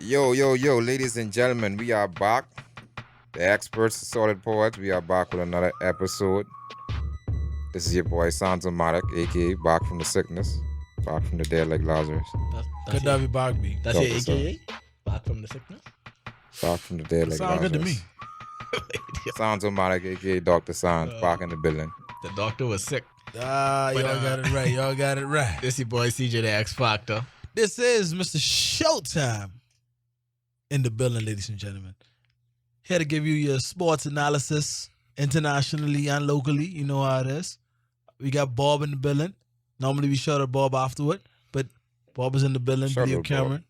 Yo, ladies and gentlemen, we are back. The Experts, the Solid Poets, we are back with another episode. This is your boy Santomatic, aka back from the sickness, back from the dead like Lazarus, Good to have you back, B. That's your Dr. Son. AKA? Back from the sickness? back from the dead like Sound good to me. Lazarus. Santomatic, aka Dr. San, back in the building. The doctor was sick. Y'all got it right. Y'all got it right. This your boy CJ the X Factor. This is Mr. Showtime in the building, ladies and gentlemen. Here to give you your sports analysis internationally and locally. You know how it is. We got Bob in the building. Normally we shout out Bob afterward, but Bob is in the building. Shout Video out, Cameron.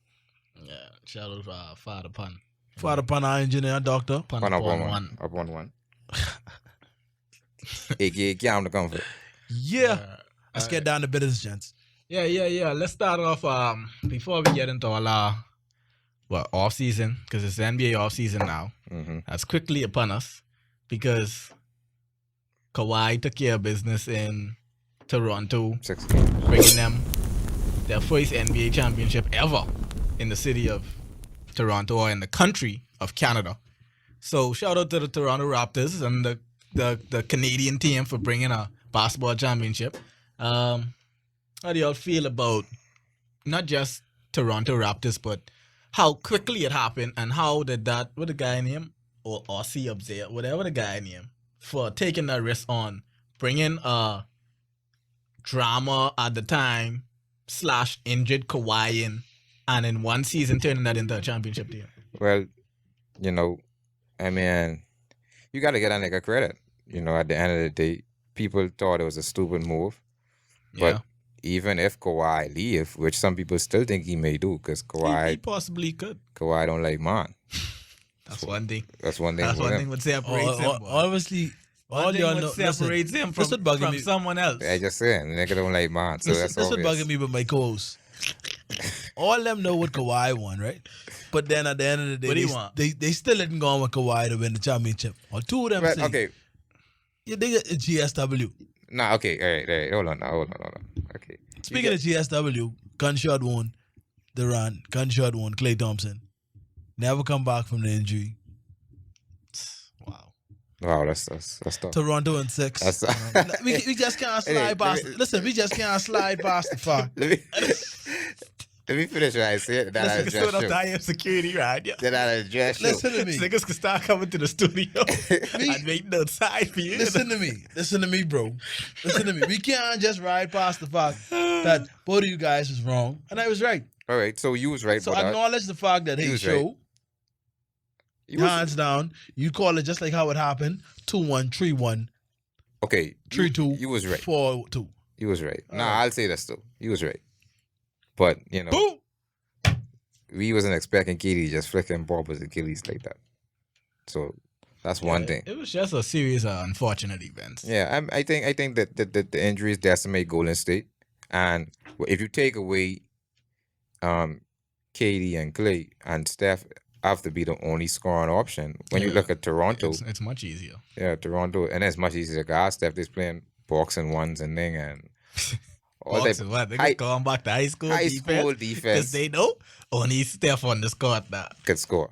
Yeah, shout out Father Pun. Father Pan, our engineer, doctor. Pun One up upon on one. one. Up on one. aka Cam the Comfort. Yeah. Let's get down to business, gents. Yeah. Let's start off before we get into all our off season, because it's NBA off season now. Mm-hmm. That's quickly upon us because Kawhi took care of business in Toronto, 16. bringing them their first NBA championship ever in the city of Toronto or in the country of Canada. So shout out to the Toronto Raptors and the Canadian team for bringing a basketball championship. How do y'all feel about not just Toronto Raptors, but how quickly it happened and how did that, what the guy name, or Aussie up there, whatever the guy name, for taking that risk on bringing a drama at the time / injured Kawhi in, and in one season turning that into a championship team. Well, you know, I mean, you got to get that nigga credit. You know, at the end of the day, people thought it was a stupid move. Yeah, But even if Kawhi leave, which some people still think he may do, because he Kawhi possibly could. don't like man. That's one thing. That's one thing That's for one him. thing what separates him. boy. Obviously, all One thing y'all what know. Listen, separates him this from, would bugging from me. someone else. I just saying, nigga don't like man, so that's this would obvious. bugging me with my co-hosts. All them know what Kawhi won, right? But then at the end of the day, What do you want? they still didn't go on with Kawhi to win the championship. Or two of them But, say, okay, you dig it, GSW. nah, okay, all right, hold on. Okay. Speaking of GSW, gunshot wound, Durant, gunshot wound, Klay Thompson. Never come back from the injury. Wow. Wow, that's tough. Toronto in 6. That's we just can't Hey, slide past. let me- Listen, we just can't slide past the far. Let me finish what I said. Then I This nigga stood up to address you. IM security, right? Yeah. Then I address you. Listen to me. Niggas can start coming to the studio and waiting outside for you. Listen to me. Listen to me, bro. Listen to me. We can't just ride past the fact that both of you guys was wrong. And I was right. All right, so you was right So about that. acknowledge the fact that, You hey, was show, You was- hands down, you call it just like how it happened. 2-1, 3-1, okay, 3-2, You was right. 4-2. You was right. Nah, Alright. I'll say this though. You was right. But, you know, Boom! we wasn't expecting Katie to just flicking Bob's Achilles like that. So that's one thing. It was just a series of unfortunate events. Yeah, I think that the injuries decimate Golden State, and if you take away, Katie and Clay and Steph have to be the only scoring option. When you Yeah. look at Toronto, It's much easier. yeah, Toronto, and it's much easier to guard Steph. They're playing boxing ones and thing and all Boxing, that what? They high- going back to high school high defense. school Because defense they know only Steph on the court now. could score.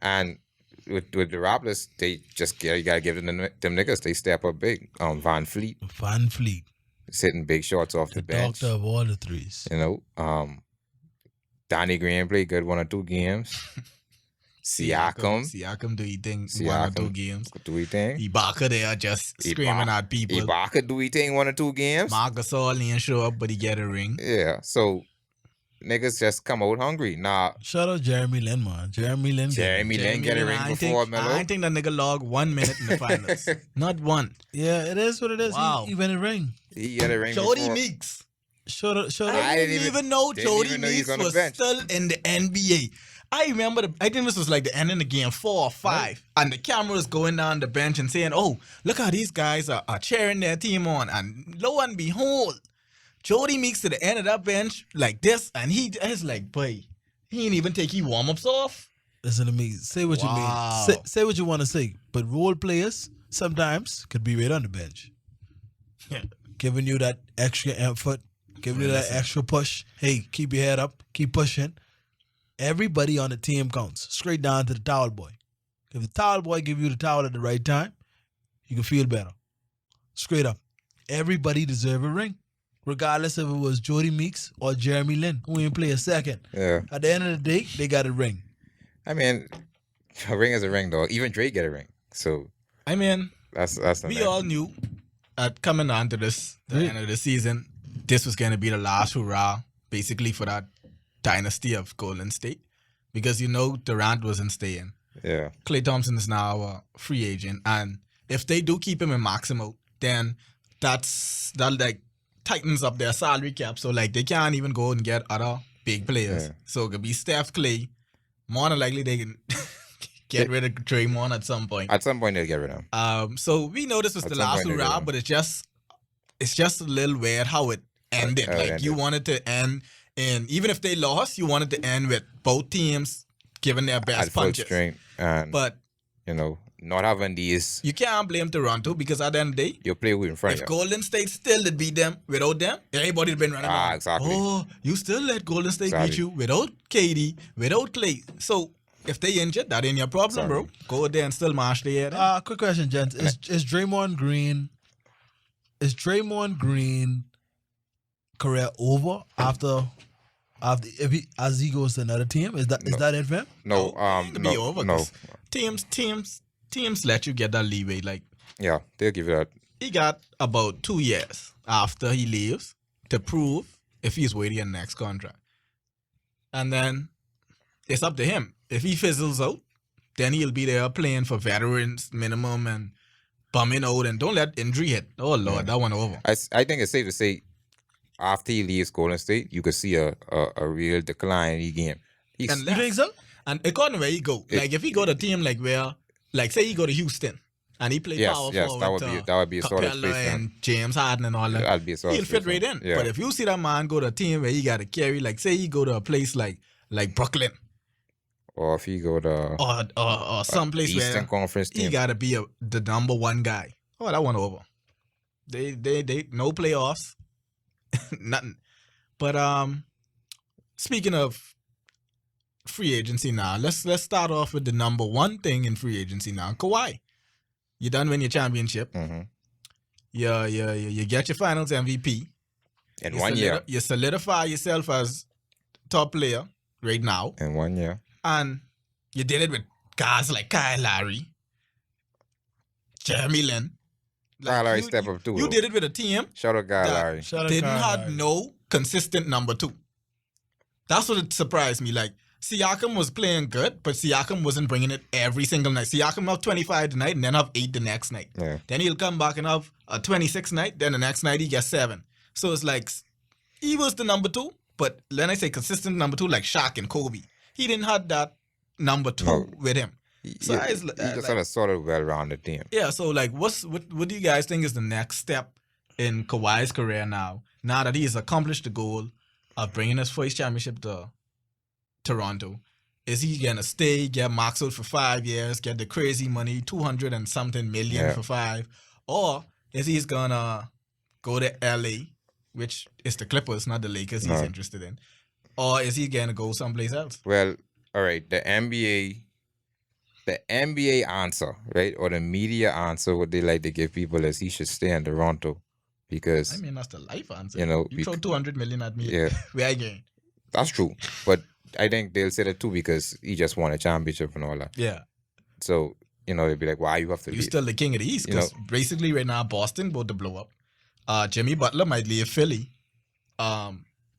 And with the Raptors, they just you gotta give them niggas. They step up big. Van Fleet Van Fleet, is hitting big shots off the the bench. doctor of all the threes. You know, Donnie Green played good 1 or 2 games. Siakam do he thing 1 or 2 games. do we thing? Ibaka there just screaming at people. Ibaka do we thing 1 or 2 games? Marc Gasol didn't show up, but he get a ring. Yeah, so niggas just come out hungry. Nah, Shout out Jeremy Lin, man. Jeremy Lin. Jeremy Lin get a Lin, ring I before think, Melo. I think that nigga logged 1 minute in the finals. Not one. Yeah, it is what it is. Wow. He win a ring. He get a ring Jody before. Meeks. Shout out. I I didn't didn't even know didn't Jody even know he was Meeks on the was bench. still in the NBA. I remember, I think this was like the end of the game, 4 or 5, and the cameras going down the bench and saying, "Oh, look how these guys are cheering their team on." And lo and behold, Jody Meeks to the end of that bench like this, and he is like, boy, he ain't even take his warm-ups off. Listen to me. Say what Wow. you mean. Say what you want to say. But role players sometimes could be right on the bench, giving you that extra effort, giving you that extra push. Hey, keep your head up, keep pushing. everybody on the team counts, straight down to the towel boy. If the towel boy give you the towel at the right time, you can feel better. Straight up. Everybody deserve a ring. Regardless if it was Jody Meeks or Jeremy Lin, who didn't play a second. Yeah. At the end of the day, they got a ring. I mean, a ring is a ring, though. Even Drake get a ring. So I mean, that's we all knew at coming on to the end of the season, this was going to be the last hurrah, basically, for that dynasty of Golden State. Because Durant wasn't staying. Yeah. Klay Thompson is now a free agent. And if they do keep him in Maximo, then that like tightens up their salary cap. So like they can't even go and get other big players. Yeah. So it could be Steph, Klay. More than likely they can get rid of Draymond at some point. At some point they'll get rid of him. So we know this was At the some last point they hurrah, will. but it's just a little weird how it ended. How it Like ended. you wanted to end, and even if they lost, you wanted to end with both teams giving their best At full punches. strength. And, But not having these, you can't blame Toronto because at the end of the day, you play who in front if of you. Golden State still did beat them without them, everybody had been running around. Exactly. Oh, you still let Golden State beat Exactly. you without KD, without Clay. So if they injured, that ain't your problem, bro. Go there and still march their head. Quick question, gents. Is Draymond Green career over after as he goes to another team? Is that it for him? No, It could be over no. 'cause teams let you get that leeway. Like Yeah, they'll give you that. he got about 2 years after he leaves to prove if he's waiting the next contract. And then it's up to him. If he fizzles out, then he'll be there playing for veterans minimum and bumming out and don't let injury hit. Oh Lord, that one over. I think it's safe to say after he leaves Golden State, you could see a real decline in the game. And You think so? And according to where he go, like if he go to a team like where, like say he go to Houston and he play power yes, forward that would be a sort of Capella space for him. and James Harden and all that. That'd be a sort of He'll space fit for right him. in. Yeah. But if you see that man go to a team where he got to carry, like say he go to a place like Brooklyn Or if he go to or some place Eastern where Conference he team. got to be the number one guy. Oh, that one over. They no playoffs, nothing. But speaking of free agency now, let's start off with the number one thing in free agency now. Kawhi, you done win your championship. Mm-hmm. You get your Finals MVP. In You 1 year. You solidify yourself as top player right now, In 1 year. and you did it with guys like Kyle Lowry, Jeremy Lin. Kyle Lowry you- step up too. You though. did it with a team Shout out Kyle that Lowry. Shout out didn't Kyle have Lowry. no consistent number two. That's what it surprised me. Like Siakam was playing good, but Siakam wasn't bringing it every single night. Siakam have 25 tonight and then have 8 the next night. Yeah. Then he'll come back and have a 26 night. Then the next night he gets 7. So it's like he was the number 2, but when I say consistent number 2, like Shaq and Kobe, he didn't have that number 2 No. with him. So he, I was he like- just had a sort of well-rounded team. Yeah, so like what do you guys think is the next step in Kawhi's career now? Now that he's accomplished the goal of bringing his first championship to Toronto, is he gonna stay, get maxed out for 5 years, get the crazy money, 200 and something million Yeah. for 5, or is he's gonna go to LA, which is the Clippers, not the Lakers he's No. interested in, or is he gonna go someplace else? Well, all right, the NBA answer, right, or the media answer, what they like to give people is he should stay in Toronto because, I mean, that's the life answer. You know, you throw 200 million at me, yeah, where I gain. that's true. But I think they'll say that too because he just won a championship and all that. Yeah. So, they'll be like, why you have to You're leave? still the king of the East You because basically right now Boston about to blow up. Jimmy Butler might leave Philly.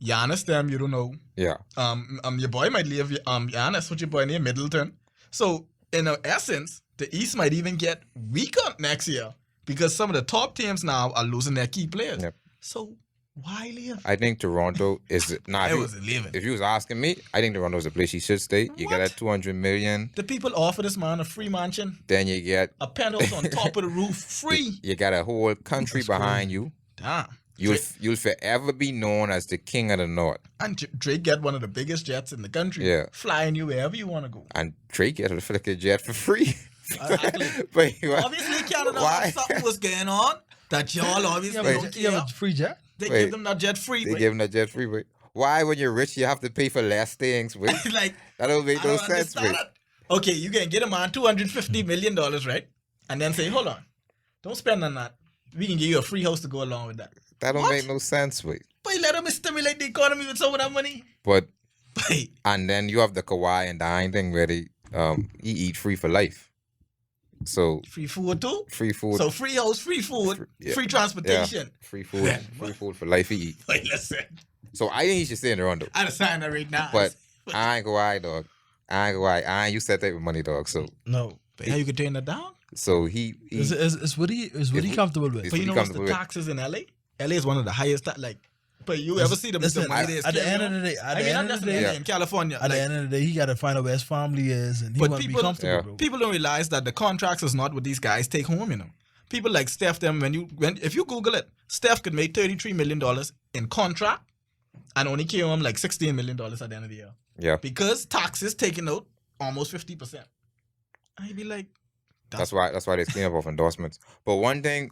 Giannis, them you don't know. Yeah. Your boy might leave. Giannis, what's your boy name? Middleton. So in essence, the East might even get weaker next year because some of the top teams now are losing their key players. Yep. So why leave? I think Toronto is I wasn't leaving. if you was asking me, I think Toronto's a place he should stay. You get What? that $200 million, The people offer this man a free mansion, then you get a penthouse on top of the roof, free. you got a whole country behind you. Damn. You'll forever be known as the king of the north. And Drake get one of the biggest jets in the country. Yeah. Flying you wherever you want to go. And Drake get a flicker jet for free. Exactly. But you- Obviously, Canada Why? had something was going on that y'all obviously You don't have, you have care. a free jet? They Wait. give them that jet free. They but give him that jet free. But Why, when you're rich, you have to pay for less things? Wait, Like, that don't make I no don't sense. understand Wait, that. Okay, you can get a man $250 million, right? And then say, hold on, don't spend on that. We can give you a free house to go along with that. that don't What? make no sense. Wait, But you let him stimulate the economy with some of that money. but Wait, and then you have the Kawhi and Dine thing where they he eat free for life. So free food too? free food. So free house, free food, yeah. free transportation. Free food for life he eat. Wait, listen. So I think he should stay in Toronto. I understand that right now. But I ain't Kawhi, dog. I ain't Kawhi. I ain't used to that type of money, dog. So No. But how you could turn that down? so he Is what he comfortable with. It's But you what he know what's the comfortable with. taxes in LA? LA is one of the highest like. But you ever see the Listen, money they at the end of the day, I mean, not just in LA, in California. At the like, end of the day, he got to find out where his family is, and he But want to be people- comfortable, Yeah. bro. people don't realize that the contracts is not what these guys take home. You know, people like Steph. Them if you Google it, Steph could make $33 million in contract, and only came home like $16 million at the end of the year yeah. because taxes taking out almost 50%. I'd be like, That's why they clean up off endorsements. But one thing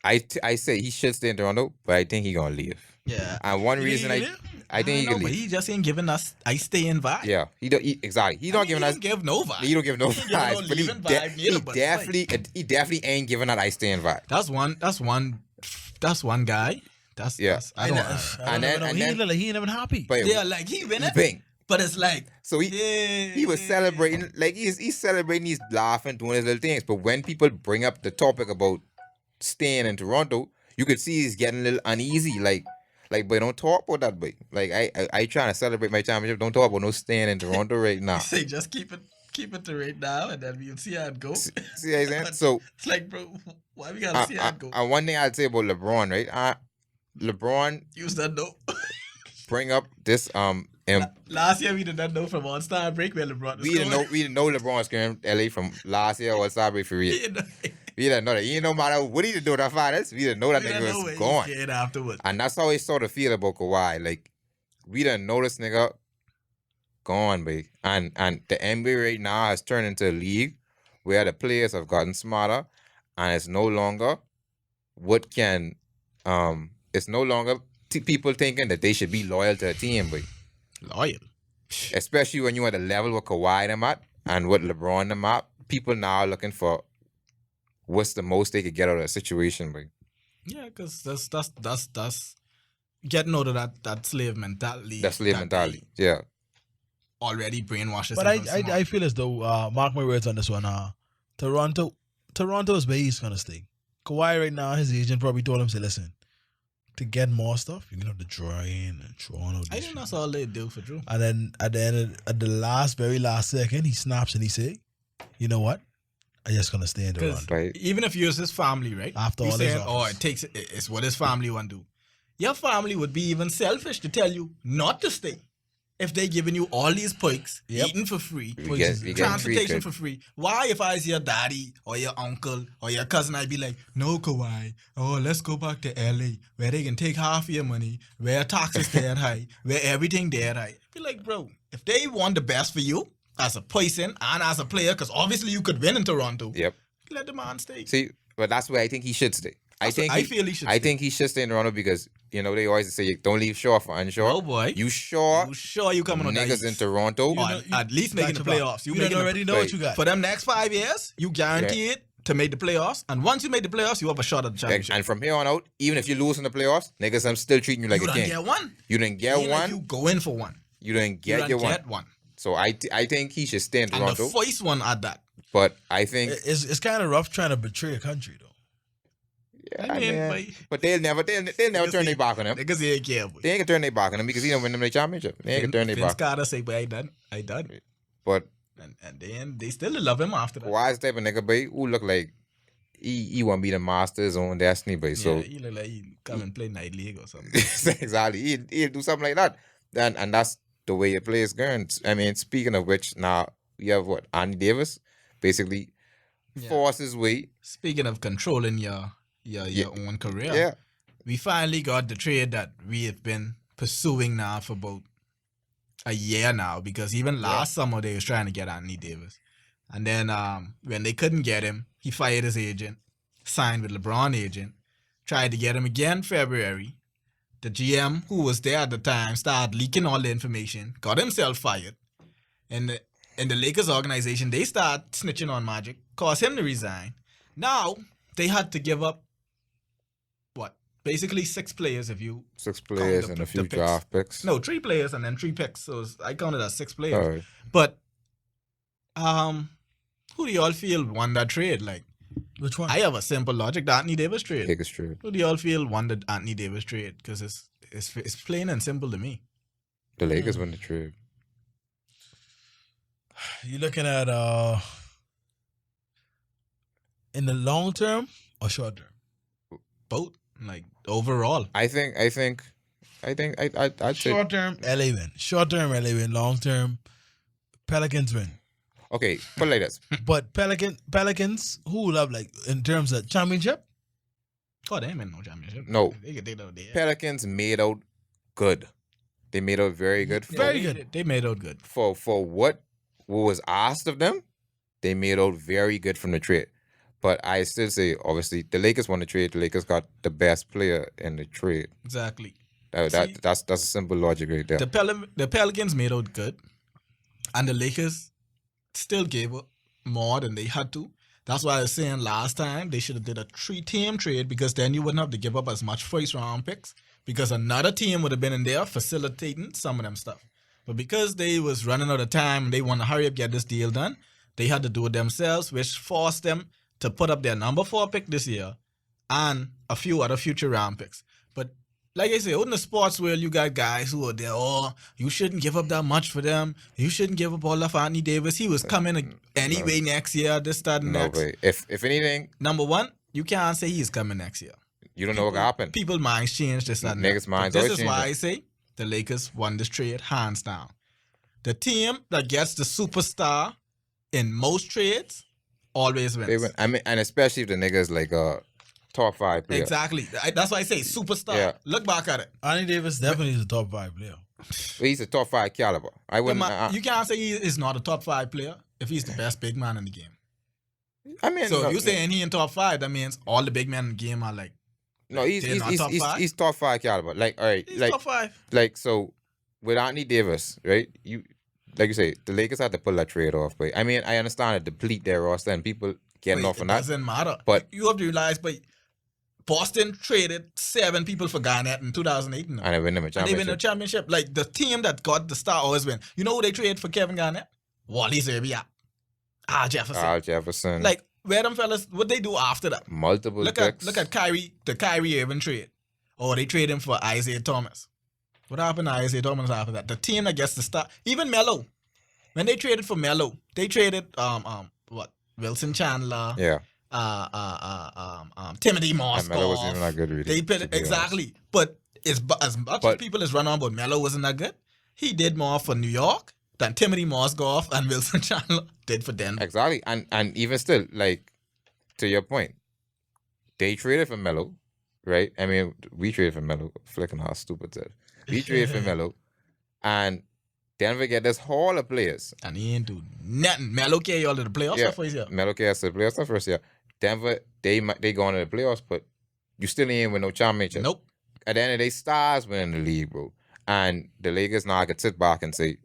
I say he should stay in Toronto, but I think he gonna leave. yeah. And one reason I think he know, can but leave. he just ain't giving us. I stay in vibe. Yeah, exactly. He not giving us. He don't give no vibe. He don't give no He don't give no vibes, but leaving vibe neither, but he definitely ain't giving that I stand vibe. That's one guy. Yeah. That's, I don't. And then- he look like he ain't even happy. But Yeah, like he win it, bing. but it's like So he was celebrating, like he's celebrating, he's laughing, doing his little things. But when people bring up the topic about staying in Toronto, you could see he's getting a little uneasy. Like, but don't talk about that, boy. Like I trying to celebrate my championship. Don't talk about no staying in Toronto right now. Say just keep it to right now, and then we'll see how it goes. See what I'm saying? So It's like, bro, why we gotta see how it goes? and one thing I'd say about LeBron, right? LeBron Use that note. bring up this Last year we did not know from All Star break where LeBron was we didn't know LeBron was going to LA from last year or Saturday for real. We didn't know that. You no matter what he did with that finals, we didn't know that nigga was gone. Afterwards. And that's how I sort of feel about Kawhi. Like, we didn't know this nigga gone, babe. And the NBA right now has turned into a league where the players have gotten smarter, and it's no longer it's no longer people thinking that they should be loyal to a team, babe. Loyal. Especially when you're at the level where Kawhi them at and with LeBron them at, people now are looking for what's the most they could get out of a situation, babe. Yeah, because that's getting out of that slave mentality. That slave that mentality. they Yeah. Already brainwashed. But I feel as though, mark my words on this one, Toronto is where he's going to stay. Kawhi right now, his agent probably told him, say, listen, to get more stuff, you're going to have to draw in and draw on. I think that's all they do for Drew. And then at the end, at the very last second, he snaps and he say, you know what? I'm just going to stay in Toronto. Right. Even if you was his family, right? After you all his saying, offers. it's what his family want to do. Your family would be even selfish to tell you not to stay. If they giving you all these perks, Yep. eating for free, We get transportation treated. for free. Why, if I was your daddy or your uncle or your cousin, I'd be like, no, Kawhi. Oh, let's go back to LA where they can take half of your money, where taxes there high, where everything there high. Be like, bro, if they want the best for you as a person and as a player, because obviously you could win in Toronto, Yep. let the man stay. See, but that's where I think he should stay. I feel he should. I think he should stay in Toronto because they always say don't leave shore for unsure. Oh boy, You sure you coming on the niggas in East? Toronto? Or at least making the playoffs. You making the- already know what you got. For them next 5 years, you guaranteed to make the playoffs. And once you make the playoffs, you have a shot at the championship. And from here on out, even if you lose in the playoffs, niggas, I'm still treating you like you a don't king. get one. You didn't get Ain't one. like you go in for one. You didn't You get don't your one. get one. So I think he should stay in And the Toronto. first one at that. But I think It's kind of rough trying to betray a country, though. yeah, I mean, man. But they'll never turn their back on him. Niggas ain't care. Boy. They ain't gonna turn their back on him because he don't win them the championship. They ain't gonna turn their Vince back. Carter say, but I done. But And then they still love him after that. Kawhi's the type of nigga, boy, who look like he want to be the master of his own destiny, boy. So Yeah, he look like he come and play night league or something. exactly, he'd do something like that. And that's the way your players going. I mean, speaking of which, now we have what Andy Davis basically Yeah. forced his way. Speaking of controlling your own career, Yeah. we finally got the trade that we have been pursuing now for about a year now, because even last summer they was trying to get Anthony Davis. And then when they couldn't get him, he fired his agent, signed with LeBron agent, tried to get him again February, the GM who was there at the time started leaking all the information, got himself fired, and the Lakers organization, they start snitching on Magic, caused him to resign. Now they had to give up what? Basically 6 players if you 6 players the- and a the few picks. draft picks. no 3 players and then 3 picks. So I counted as 6 players. All right. But who do y'all feel won that trade? Like, Which one? I have a simple logic: the Anthony Davis trade. Take a straight. Who do y'all feel won the Anthony Davis trade? Because it's plain and simple to me. The Lakers win the trade. You looking at in the long term or short term? Both, like overall. I'd say Short term, LA win. Short term, LA win. Long term, Pelicans win. okay, put it like this. But Pelicans, who love like in terms of championship? Oh, they ain't in no championship. No. They get out there. Pelicans made out good. They made out very good. Very they- good. They made out good. For what was asked of them, they made out very good from the trade. But I still say, obviously, the Lakers won the trade. The Lakers got the best player in the trade. Exactly. That's See- a simple logic right there. The Pelicans made out good, and the Lakers still gave up more than they had to. That's why I was saying last time they should have did a 3-team trade, because then you wouldn't have to give up as much first round picks, because another team would have been in there facilitating some of them stuff. But because they was running out of time and they want to hurry up get this deal done, they had to do it themselves, which forced them to put up their number 4 pick this year and a few other future round picks. But like I say, in the sports world, you got guys who are there, oh, you shouldn't give up that much for them. You shouldn't give up all of Anthony Davis. He was coming anyway next year, this, that, and No next. way. If anything, Number one, you can't say he's coming next year. you don't know what could happen. People minds change, this, that, and Niggas' that. minds But this always is why changing. I say the Lakers won this trade hands down. The team that gets the superstar in most trades always wins. They win. I mean, and especially if the niggas like top 5 player. Exactly. That's why I say superstar. Yeah. Look back at it. Anthony Davis definitely is a top 5 player. He's a top 5 caliber. I wouldn't. You can't say he is not a top 5 player if he's the best big man in the game. I mean, So no, if you saying he in top 5, that means all the big men in the game are like, no, he's they're not top 5? he's top 5 caliber. Like, all right, he's like top 5. like so with Anthony Davis, right? You like you say, the Lakers had to pull that trade off. But I mean, I understand it deplete their roster and people getting But off on it that. doesn't matter. But- you have to realize, but Boston traded 7 people for Garnett in 2008. And they win them a And they win the championship. championship. Like, the team that got the star always win. You know who they traded for Kevin Garnett? Wally Serbia. Jefferson. Al Jefferson. Like, where them fellas, what they do after that? multiple Look picks. at the Kyrie Irving trade. Or they trade him for Isaiah Thomas. What happened to Isaiah Thomas after that? The team that gets the start, even Melo. When they traded for Melo, they traded what? Wilson Chandler, Yeah. Timothy And Moss. Melo wasn't even that good, really. They put to be honest. exactly. But as much as But- people is run on about Melo wasn't that good, he did more for New York than Timothy Mozgov and Wilson Chandler did for Denver. Exactly. And even still, like, to your point, they traded for Melo, right? I mean, we traded for Melo. Flicking how stupid that. We traded for Melo. And Denver get this haul of players. And he ain't do nothing. Melo carry all of the playoffs Yeah. for his year. Melo cast the playoffs the first year. Denver, they go into the playoffs, but you still ain't win no championship. Nope. At the end of the day, stars winning the league, bro. And the Lakers now could sit back and say,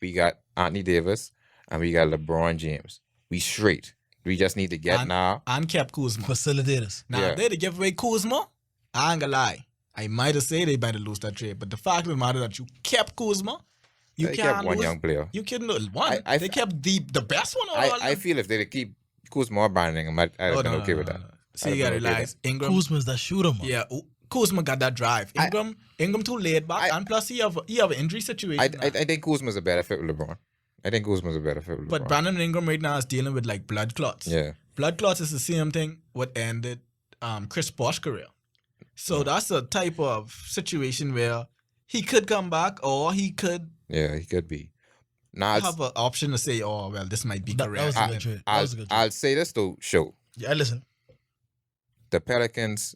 we got Anthony Davis and we got LeBron James. We straight. We just need to get now. And kept Kuzma. Facilitators. Now, Yeah. if they to give away Kuzma, I ain't gonna lie. I might have said they better lose that trade, but the fact of the matter that you kept Kuzma, you They can't kept one lose. young player. You couldn't lose one. I- they kept the best one. Or all I feel if they keep Kuzma or Brandon, I'd have been okay with that. See, I'd you have gotta been okay with realize Ingram. Kuzma's that shooter, man. Yeah, Kuzma got that drive. Ingram too laid back, and plus he have an injury situation. I now. think Kuzma's a better fit with LeBron. I think Kuzma's a better fit with LeBron. But Brandon Ingram right now is dealing with like blood clots. Yeah. Blood clots is the same thing what ended Chris Bosh's career. So that's a type of situation where he could come back or he could Yeah, he could be. Now, have an option to say, oh, well, this might be That correct. was a good trade. That was a good trade. I'll say this though, show. Yeah, listen. The Pelicans,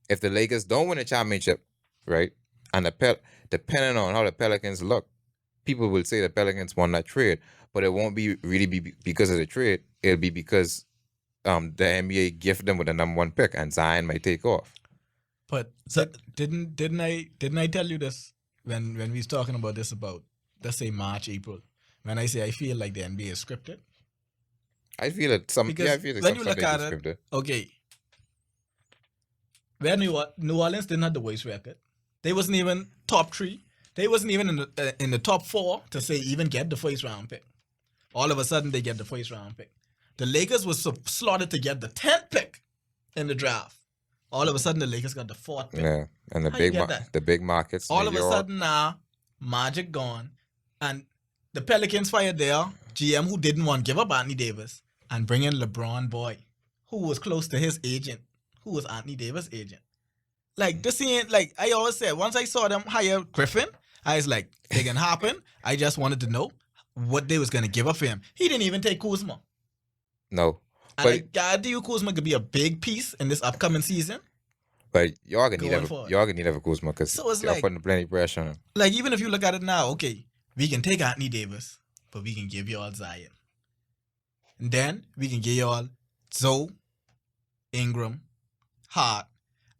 if the Lakers don't win a championship, right, and depending on how the Pelicans look, people will say the Pelicans won that trade, but it won't be really be because of the trade. It'll be because the NBA gifted them with the number 1 pick, and Zion might take off. But So- didn't I tell you this when we was talking about this about, let's say, March, April, when I say I feel like the NBA is scripted? I feel it. Because I feel like when some you look things at are it, scripted. okay, where New Orleans didn't have the worst record. They wasn't even top 3. They wasn't even in the top 4 to say even get the first round pick. All of a sudden, they get the first round pick. The Lakers was slotted to get the 10th pick in the draft. All of a sudden, the Lakers got the 4th pick. Yeah, and How you get that? the big markets. All New of a York, sudden now, Magic gone, and the Pelicans fired their GM who didn't want to give up Anthony Davis and bring in LeBron Boy, who was close to his agent, who was Anthony Davis' agent. Like this ain't like I always said. Once I saw them hire Griffin, I was like, it can happen. I just wanted to know what they was gonna give up for him. He didn't even take Kuzma. no, And but I guarantee you Kuzma could be a big piece in this upcoming season. y'all gonna Going forward. need Ever Kuzma because So it's y'all like- putting plenty pressure on him. Like, even if you look at it now, okay, we can take Anthony Davis, but we can give y'all Zion. And then we can give y'all Zoe, Ingram, Hart.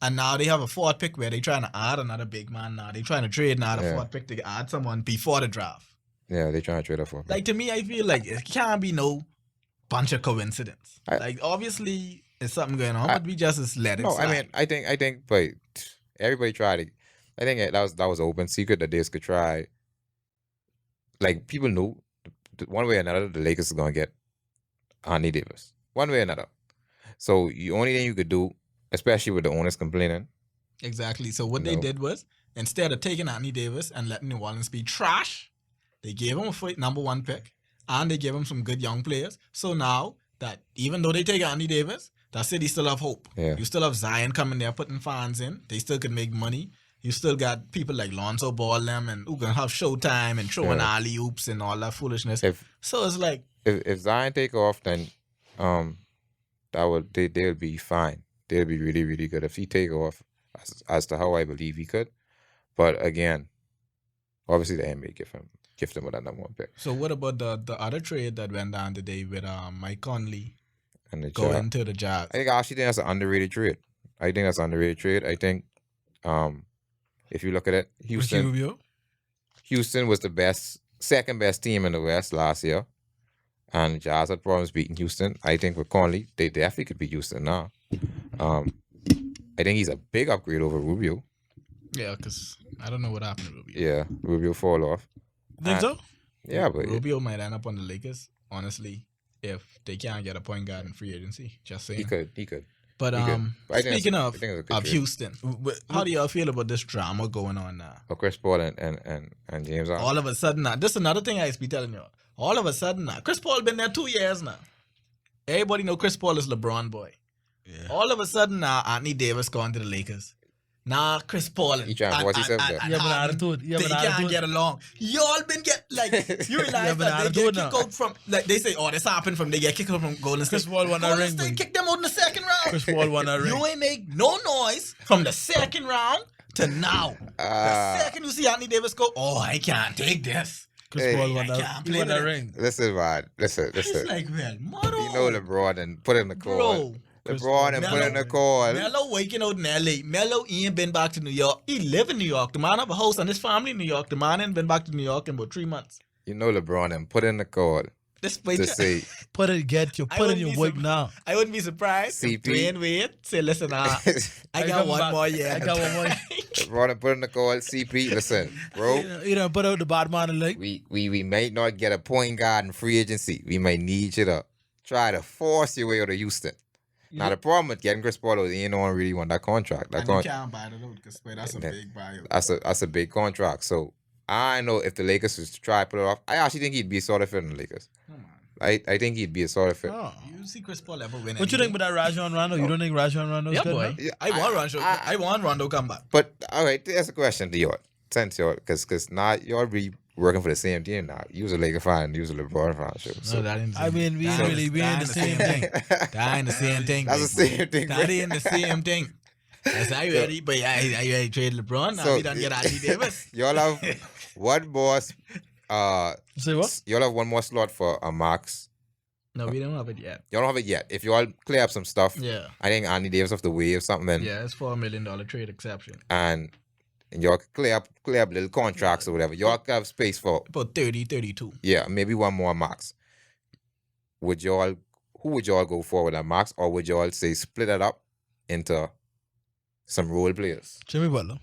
And now they have a 4th pick where they trying to add another big man now. They trying to trade now the Yeah. 4th pick to add someone before the draft. Yeah, they trying to trade up for him. Like, to me, I feel like it can't be no bunch of coincidence. I- Like, obviously, there's something going on, I- but we just let it No, slide. I think, but everybody tried it. I think that was an open secret that they could try. Like people knew, one way or another, the Lakers is gonna get Anthony Davis, one way or another. So the only thing you could do, especially with the owners complaining, Exactly. So what they No. did was, instead of taking Anthony Davis and letting New Orleans be trash, they gave him a number 1 pick and they gave him some good young players. So now that even though they take Anthony Davis, that city still have hope. Yeah. You still have Zion coming there putting fans in. They still can make money. You still got people like Lonzo Ball them and who can have showtime and throwing Yeah. alley oops and all that foolishness. if So it's like, if Zion take off, then they'll be fine. They'll be really, really good if he take off, as to how I believe he could. But again, obviously the NBA gift him with that number 1 pick so what about the other trade that went down today with Mike Conley and the going job. to the Jazz? I actually think that's an underrated trade. I think if you look at it, Ricky Houston Rubio. was the second best team in the West last year, and Jazz had problems beating Houston. I think with Conley, they definitely could beat Houston now. I think he's a big upgrade over Rubio. Yeah, because I don't know what happened to Rubio. Yeah, Rubio fall off. Think so? Yeah, but Rubio might end up on the Lakers, honestly, if they can't get a point guard in free agency. Just saying. he could. But he could. But I think speaking I of think it's a good trade. Houston, how do y'all feel about this drama going on now? But Chris Paul and James Harden. All of a sudden now, this is another thing I used to be telling you. All of a sudden now, Chris Paul been there 2 years now. Everybody know Chris Paul is LeBron boy. Yeah. All of a sudden now, Anthony Davis gone to the Lakers. Now Chris Paul He trying to force himself there. You have an Harden, attitude. You have they an can't attitude. get along. Y'all been like you realize have an that they attitude get kicked now. out from they say, oh, this happened from they get kicked out from Golden State. Chris Paul won a Golden ring, State man. kicked them out in the second round. Chris Paul won a ring. You ain't make no noise from the second round to now. The second you see Anthony Davis go, oh, I can't take this. Chris Hey, Paul won I a, can't he play won with a it. ring. Listen, man. Listen. It's like, well, motto. You know LeBron and put in the call. Bro. LeBron and put in the call. Melo waking out in LA. Melo ain't been back to New York. He live in New York. The man have a house and his family in New York. The man ain't been back to New York in about 3 months. You know LeBron and put in the call This to say Put in wouldn't your be work surprised. now. I wouldn't be surprised if CP. Dwayne Wade say, listen, I got come one back. more year. I got one more. LeBron and put in the call. CP, listen, bro. You know, put out the bad man and like, We might not get a point guard in free agency. We might need you to try to force your way out of Houston. Now the problem with getting Chris Paul is ain't no one really want that contract. That And you con- can't buy it out because that's a Yeah. big buyout. that's a big contract. So I know if the Lakers was to try to put it off, I actually think he'd be a sort of fit in the Lakers. Come on. I think he'd be a sort of fit. oh. You see Chris Paul ever win What you think about that Rajon Rondo? You don't think Rajon Rondo is Yeah, good? boy. now? Yeah, I want Rondo come back. But all right, there's a question to you. Since y'all, because now y'all be working for the same team now. You was a Laker fan, you was a LeBron fan. So No, that ain't the I same. mean, we That ain't ain't really, we that ain't the same thing. That ain't the same thing. that's the baby. same thing. That bro. ain't the same thing. Yes, I ready, but I ready to trade LeBron. Now So- we don't get Anthony Davis. Y'all have one more. Say what? Y'all have one more slot for a max No, we don't have it yet. Y'all don't have it yet. If y'all clear up some stuff, Yeah. I think Anthony Davis have to waive something, Yeah, it's $4 million trade exception. and y'all clear up little contracts or whatever. Y'all have space for About 30, 32. maybe one more max. Who would y'all go for with that max, or would y'all say split it up into some role players? Jimmy Butler.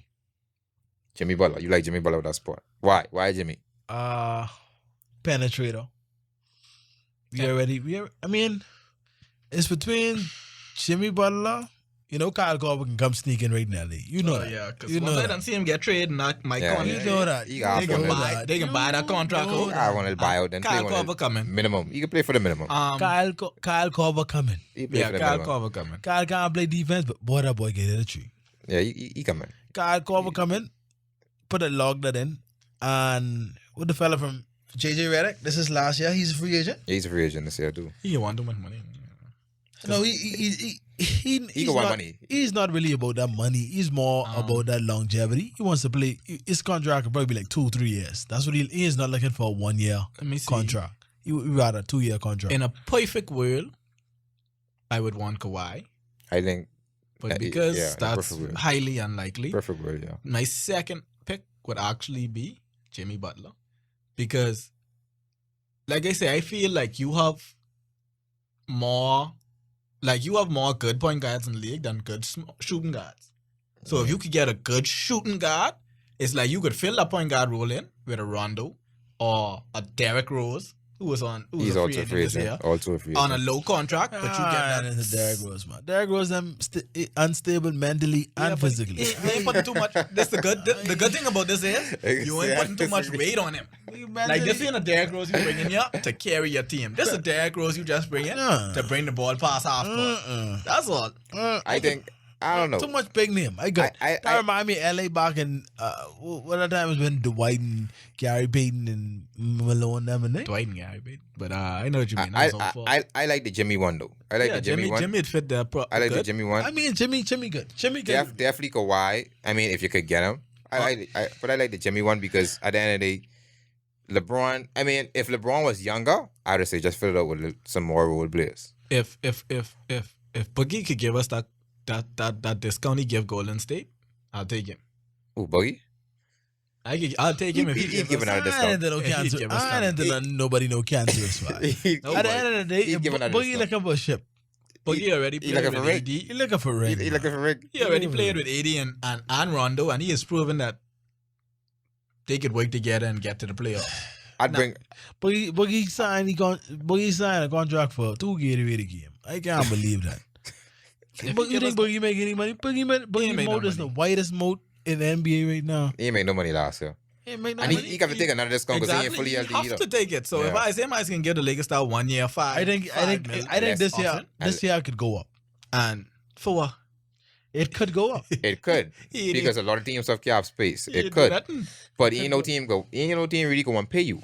Jimmy Butler. You like Jimmy Butler with that spot? Why? Why Jimmy? Penetrator. I mean, it's between Jimmy Butler. You know, Kyle Korver can come sneak in right now. You know that. Yeah, because you know once I that. don't see him get traded, not my Yeah, contract. You know that. He got They one can of buy. those. They can buy that contract know out. that. I want to buy out then play Kyle one of Korver coming. minimum. You can play for the minimum. Kyle Korver coming. He play Yeah, for the Kyle minimum. Korver coming. Kyle can't play defense, but boy, that boy get it a tree. Yeah, he coming. Kyle Korver coming. Put a log that in. And with the fella from JJ Redick, this is last year. He's a free agent. Yeah, he's a free agent this year too. He want too much money. No, he's He can want money. He's not really about that money. He's more about that longevity. He wants to play. His contract could probably be like 2-3 years. That's what he is not looking for a 1 year Let me see. contract. He would rather a 2-year contract. In a perfect world, I would want Kawhi, I think but because yeah, that's perfect world. highly unlikely, Perfect word, yeah. my second pick would actually be Jimmy Butler, because, like I say, I feel like you have more good point guards in the league than good shooting guards. So if you could get a good shooting guard, it's like you could fill that point guard role in with a Rondo or a Derrick Rose, who's He's a free also a agent free this year, agent. Also a free on a agent. low contract, but you get that. That's Derrick Rose, man. Derrick Rose, unstable mentally and but physically. He ain't putting too much. This the good thing about this is you ain't putting too much weight on him. Like this ain't a Derrick Rose you bringing here to carry your team. This is a Derrick Rose you just bring in to bring the ball past half court. That's all. I think I don't know. Too much big name. I got. I that remind me of LA back in what that time was when Dwight and Gary Payton and Malone them and they. Dwight and Gary, but I know what you mean. I like the Jimmy one though. I like the Jimmy one. Jimmy fit the I like the Jimmy one. I mean Jimmy good. Jimmy good. Definitely Kawhi. I mean, if you could get him, but I like the Jimmy one because at the end of the day, LeBron. I mean, if LeBron was younger, I'd just say just fill it up with some more role players. If Boogie could give us that discount he give Golden State, I'll take him. Ooh, Boogie. I'll take him if he He's gives giving us. out a discount. I ain't into nobody no cancer spot. At the end of the day, He's giving out a Boogie discount. looking for a ship. Boogie already He played looking with for AD. Rick. He looking for ring. He looking for Rick. He already played with AD and Rondo, and he has proven that they could work together and get to the playoffs. I'd bring. Boogie signed a contract for 2 Gatorade game. I can't believe that. But you think Boogie make any money? Boogie make no mode is the money. whitest mode in the NBA right now. He ain't made no money last year, He ain't make no and money. he got to take another discount because he ain't Exactly, fully you healthy have either. to take it. So if Yeah. I say I can give the Lakers that 1 year, I think less this year often. this year could go up. and for what? It could go up. It could He- because a lot of teams have cap space. he It do could, nothing. but ain't no team really go and pay you.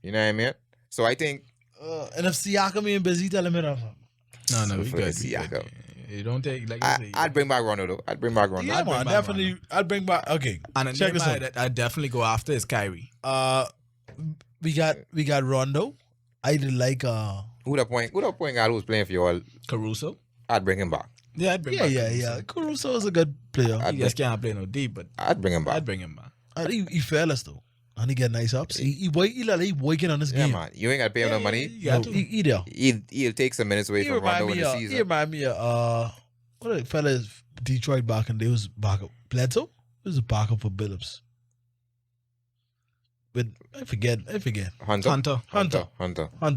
You know what I mean? So I think And if Siakam ain't busy, tell him it off. No, we for good. Siakam. You don't take like you say. I'd bring back Rondo though. I'd bring back Rondo. Yeah, I'd bring man, back definitely. I'd bring back. Okay, And check this out. I definitely go after is Kyrie. We got Rondo. I did like Who that point guy who was playing for you all? Caruso. I'd bring him back. Yeah, I'd bring back Caruso. Caruso is a good player. I'd He just can't play no deep, but I'd bring him back. I'd bring him back. He fearless though, and he get nice ups. He working on his Yeah, game. man. You ain't got to pay him no money. You got to. He there. He'll take some minutes away He from Rondo in the he season. remind me of what the fellas Detroit back and they was backup Bledsoe. He was a backup for Billups. But I forget. Hunter.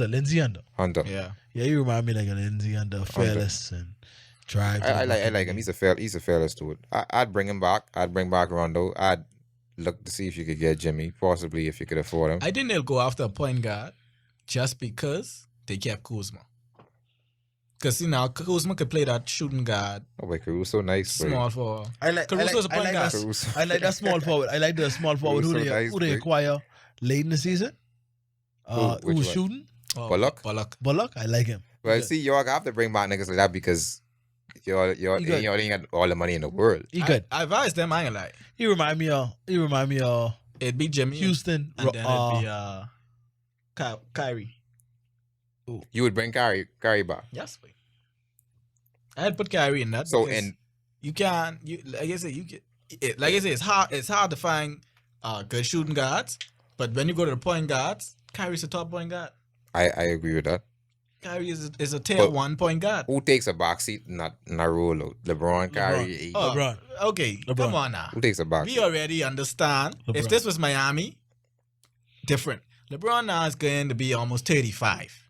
Lindsey Hunter. Yeah. Yeah, you remind me like a Lindsey Hunter, fearless and drive. I like him. He's a fearless dude. I'd bring him back. I'd bring back Rondo. I'd look to see if you could get Jimmy, possibly if you could afford him. I think they'll go after a point guard just because they kept Kuzma. Because, Kuzma could play that shooting guard, Oh, wait, Caruso, nice. boy. small for. I Caruso's a point guard. Caruso. I like that small forward. I like the small forward who Caruso they nice, who they boy. acquire late in the season. Who which was one? shooting? Bullock? Bullock. I like him. Well, Yeah. see, y'all have to bring back niggas like that because y'all good. ain't got all the money in the world. He good. I advise them, I ain't gonna lie. He remind me of It'd be Jimmy Houston. and then it'd be Kyrie. You would bring Kyrie back. Yes, boy. I had put Kyrie in that. So because and you can, like I said, it's hard to find good shooting guards. But when you go to the point guards, Kyrie's a top point guard. I agree with that. Kyrie is a tier But 1 point guard. Who takes a backseat? Not roll out. LeBron, Kyrie. Oh, LeBron. Okay, LeBron. come on now. Who takes a backseat? We already understand. LeBron. If this was Miami, different. LeBron now is going to be almost 35.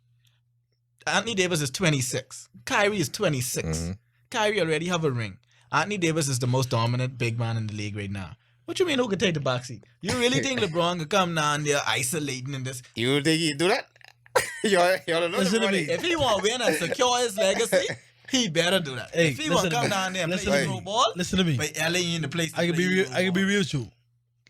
Anthony Davis is 26. Kyrie is 26. Mhm. Kyrie already have a ring. Anthony Davis is the most dominant big man in the league right now. What you mean who could take the backseat? You really think LeBron could come down there isolating in this? You think he do that? y'all don't know Listen to LeBron. me. If he want to win and secure his legacy, he better do that. Hey, if he want listen to to come me. down there and Listen play to hero me. ball, Listen to me. but LA ain't the place to I can play be real. hero I can be ball. real with you.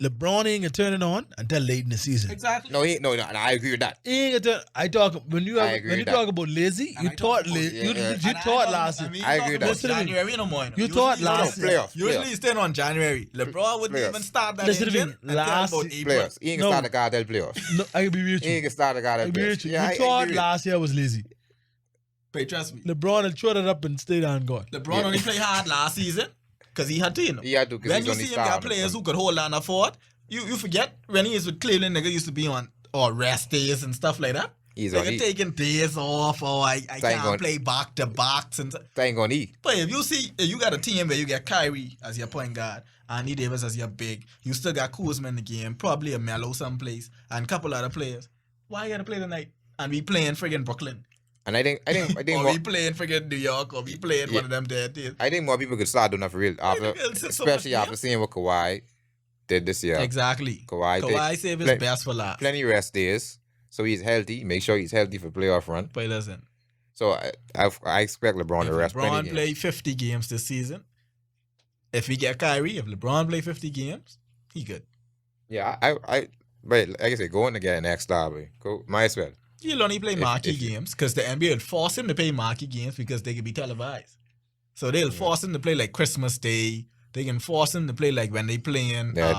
LeBron ain't gonna turn it on until late in the season. Exactly. No, I agree with that. He ain't gonna turn. I talk when you I have, agree when you with that. talk about lazy. And You I thought talk about- lazy. You And thought last year. I agree with that. Listen to me. January no more. You thought Usually last it's- year. Usually Playoffs. it's still on January. LeBron wouldn't Playoffs. even start that Listen to me. engine until Last about April. Playoffs. He ain't No. gonna start the goddamn playoffs. No, I can be real with He ain't you. gonna start the I goddamn can be real with playoffs. you. Yeah, You I thought agree. last year was lazy. But trust me, LeBron had thrown it up and stayed on God. LeBron only played hard last season because he had to, you know. He had to because When he's you only see him got starting. players who could hold on and afford, you forget when he was with Cleveland, nigga used to be on or rest days and stuff like that. He's on Nigga heat. taking days off or I can't gonna- play back to backs and They ain't gonna eat. But if you got a team where you get Kyrie as your point guard, Anthony Davis as your big, you still got Kuzma in the game, probably a Melo someplace, and a couple other players. Why you gotta play tonight? And we playing friggin' Brooklyn. And I think Or more, we playing friggin' New York, or we playing one of them dead teams. I think more people could start doing that for real after, Nigga, it's so especially much after seeing what Kawhi did this year. Exactly. Kawhi take saved his play- best for last. Plenty rest days, so he's healthy. Make sure he's healthy for playoff run. But listen, So I expect LeBron to if rest plenty LeBron games. play 50 games this season, if we get Kyrie, if LeBron play 50 games, he good. Yeah, but like I said, going to get an extra, boy. Go, might as well. He'll only play marquee if- games because the NBA will force him to play marquee games because they can be televised. So they'll force him to play like Christmas Day. They can force him to play like when they playing Then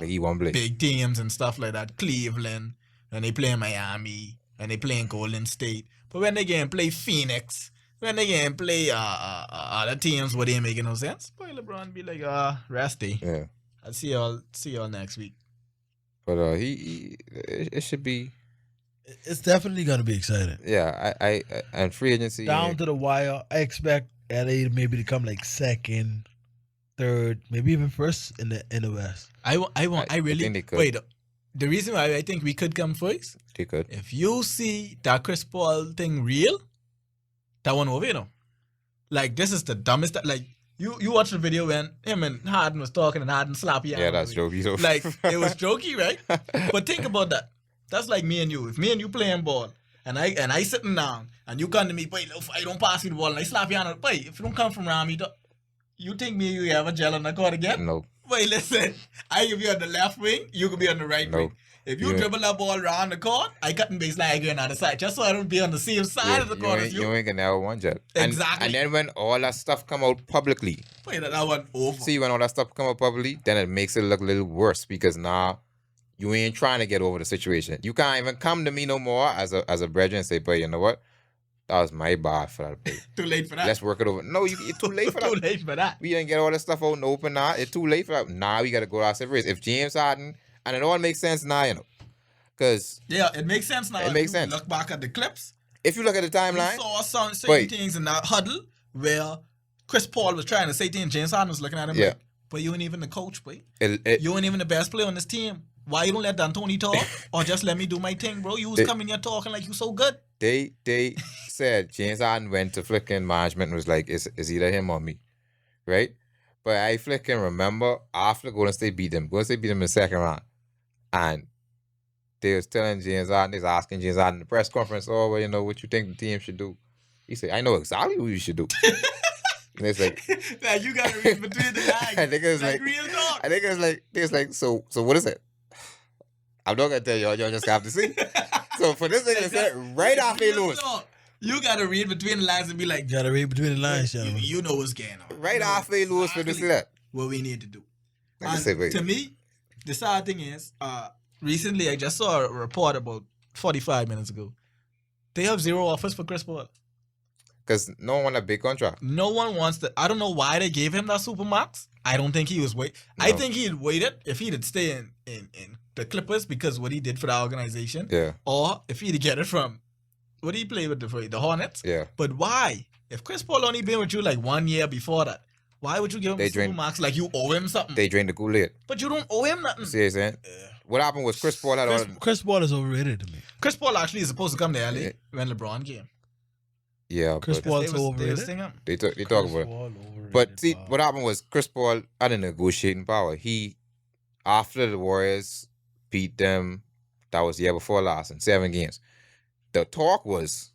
he won't play. big teams and stuff like that. Cleveland, and they play Miami, and they play Golden State. But when they can play Phoenix, when they can play other teams where they ain't making no sense, boy, LeBron be like, rest day. Yeah, I'll see y'all next week. but it should be. It's definitely gonna be exciting. Yeah, I and free agency. Down to the wire. I expect LA maybe to come like second, third, maybe even first in the West. I I really think they could. wait. The reason why I think we could come first, They could. if you see that Chris Paul thing real, that one over, you know. Like this is the dumbest. Like you watch the video when him and Harden was talking and Harden slapped you. Yeah, that's jokey. So Like it was jokey, right? But think about that. That's like me and you. If me and you playing ball and I sitting down and you come to me, boy, if I don't pass you the ball and I slap you on it, boy, if you don't come from around me, you think me and you ever gel on the court again? no, Wait, listen. I could be on the left wing, you could be on the right No. wing. If you You- dribble that ball around the court, I cut and baseline, I go on the other side, just so I don't be on the same side of the court as you you. ain't gonna never want that. Exactly. And then when all that stuff come out publicly, Wait, that one over. see when all that stuff come out publicly, then it makes it look a little worse because now you ain't trying to get over the situation. You can't even come to me no more as a brethren and say, but you know what? That was my bad for that play. Too late for that. Let's work it over. No, you're too late for Too that. late for that. We didn't get all that stuff out in the open now. It's too late for that. Now we got to go our separate ways. If James Harden, and it all makes sense now, you know. Because Yeah, it makes sense now. It makes If you sense. Look back at the clips. if you look at the You timeline, saw certain Wait. things in that huddle where Chris Paul was trying to say things. James Harden was looking at him Yeah. like, but you ain't even the coach, boy. it, You ain't even the best player on this team. Why you don't let D'Antoni talk? Or just let me do my thing, bro? You was They- coming here talking like you so good. they said James Harden went to flicking management and was like, it's either him or me, right? But I flicking remember after Golden State beat them in the second round, and they was telling James Harden, they was asking James Harden in the press conference, oh, well, you know, what you think the team should do? He said, I know exactly what you should do. And it's like, Like, you gotta read between the lines. I think it was like, real talk. I think it was like, so what is it? I'm not gonna tell y'all just have to see. So for this thing to say right off they Real lose. talk. You gotta read between the lines and be like, You gotta read between the lines, you, gentlemen. you know what's going on. Right You know off they lose for this exactly that. what we need to do. Like I And said, wait. to me, the sad thing is, recently I just saw a report about 45 minutes ago They have zero offers for Chris Paul. Because no one want a big contract. No one wants that. I don't know why they gave him that supermax. I don't think he was wait. I No. think he'd waited if he'd stay in the Clippers because what he did for the organization. Yeah, Or if he'd get it from what did he play with the Hornets. yeah. But why? If Chris Paul only been with you like 1 year before that, why would you give him They a drained- supermax like you owe him something? They drained the Kool-Aid. But you don't owe him nothing. See what I'm saying? What happened was Chris Paul had all. Chris Paul is overrated to me. Chris Paul actually is supposed to come to LA Yeah. when LeBron came. Yeah, Chris but Paul They so was overrated. singing him. they talk about it. But see, what happened was Chris Paul had a negotiating power. He, after the Warriors beat them, that was the year before last in 7 games. The talk was,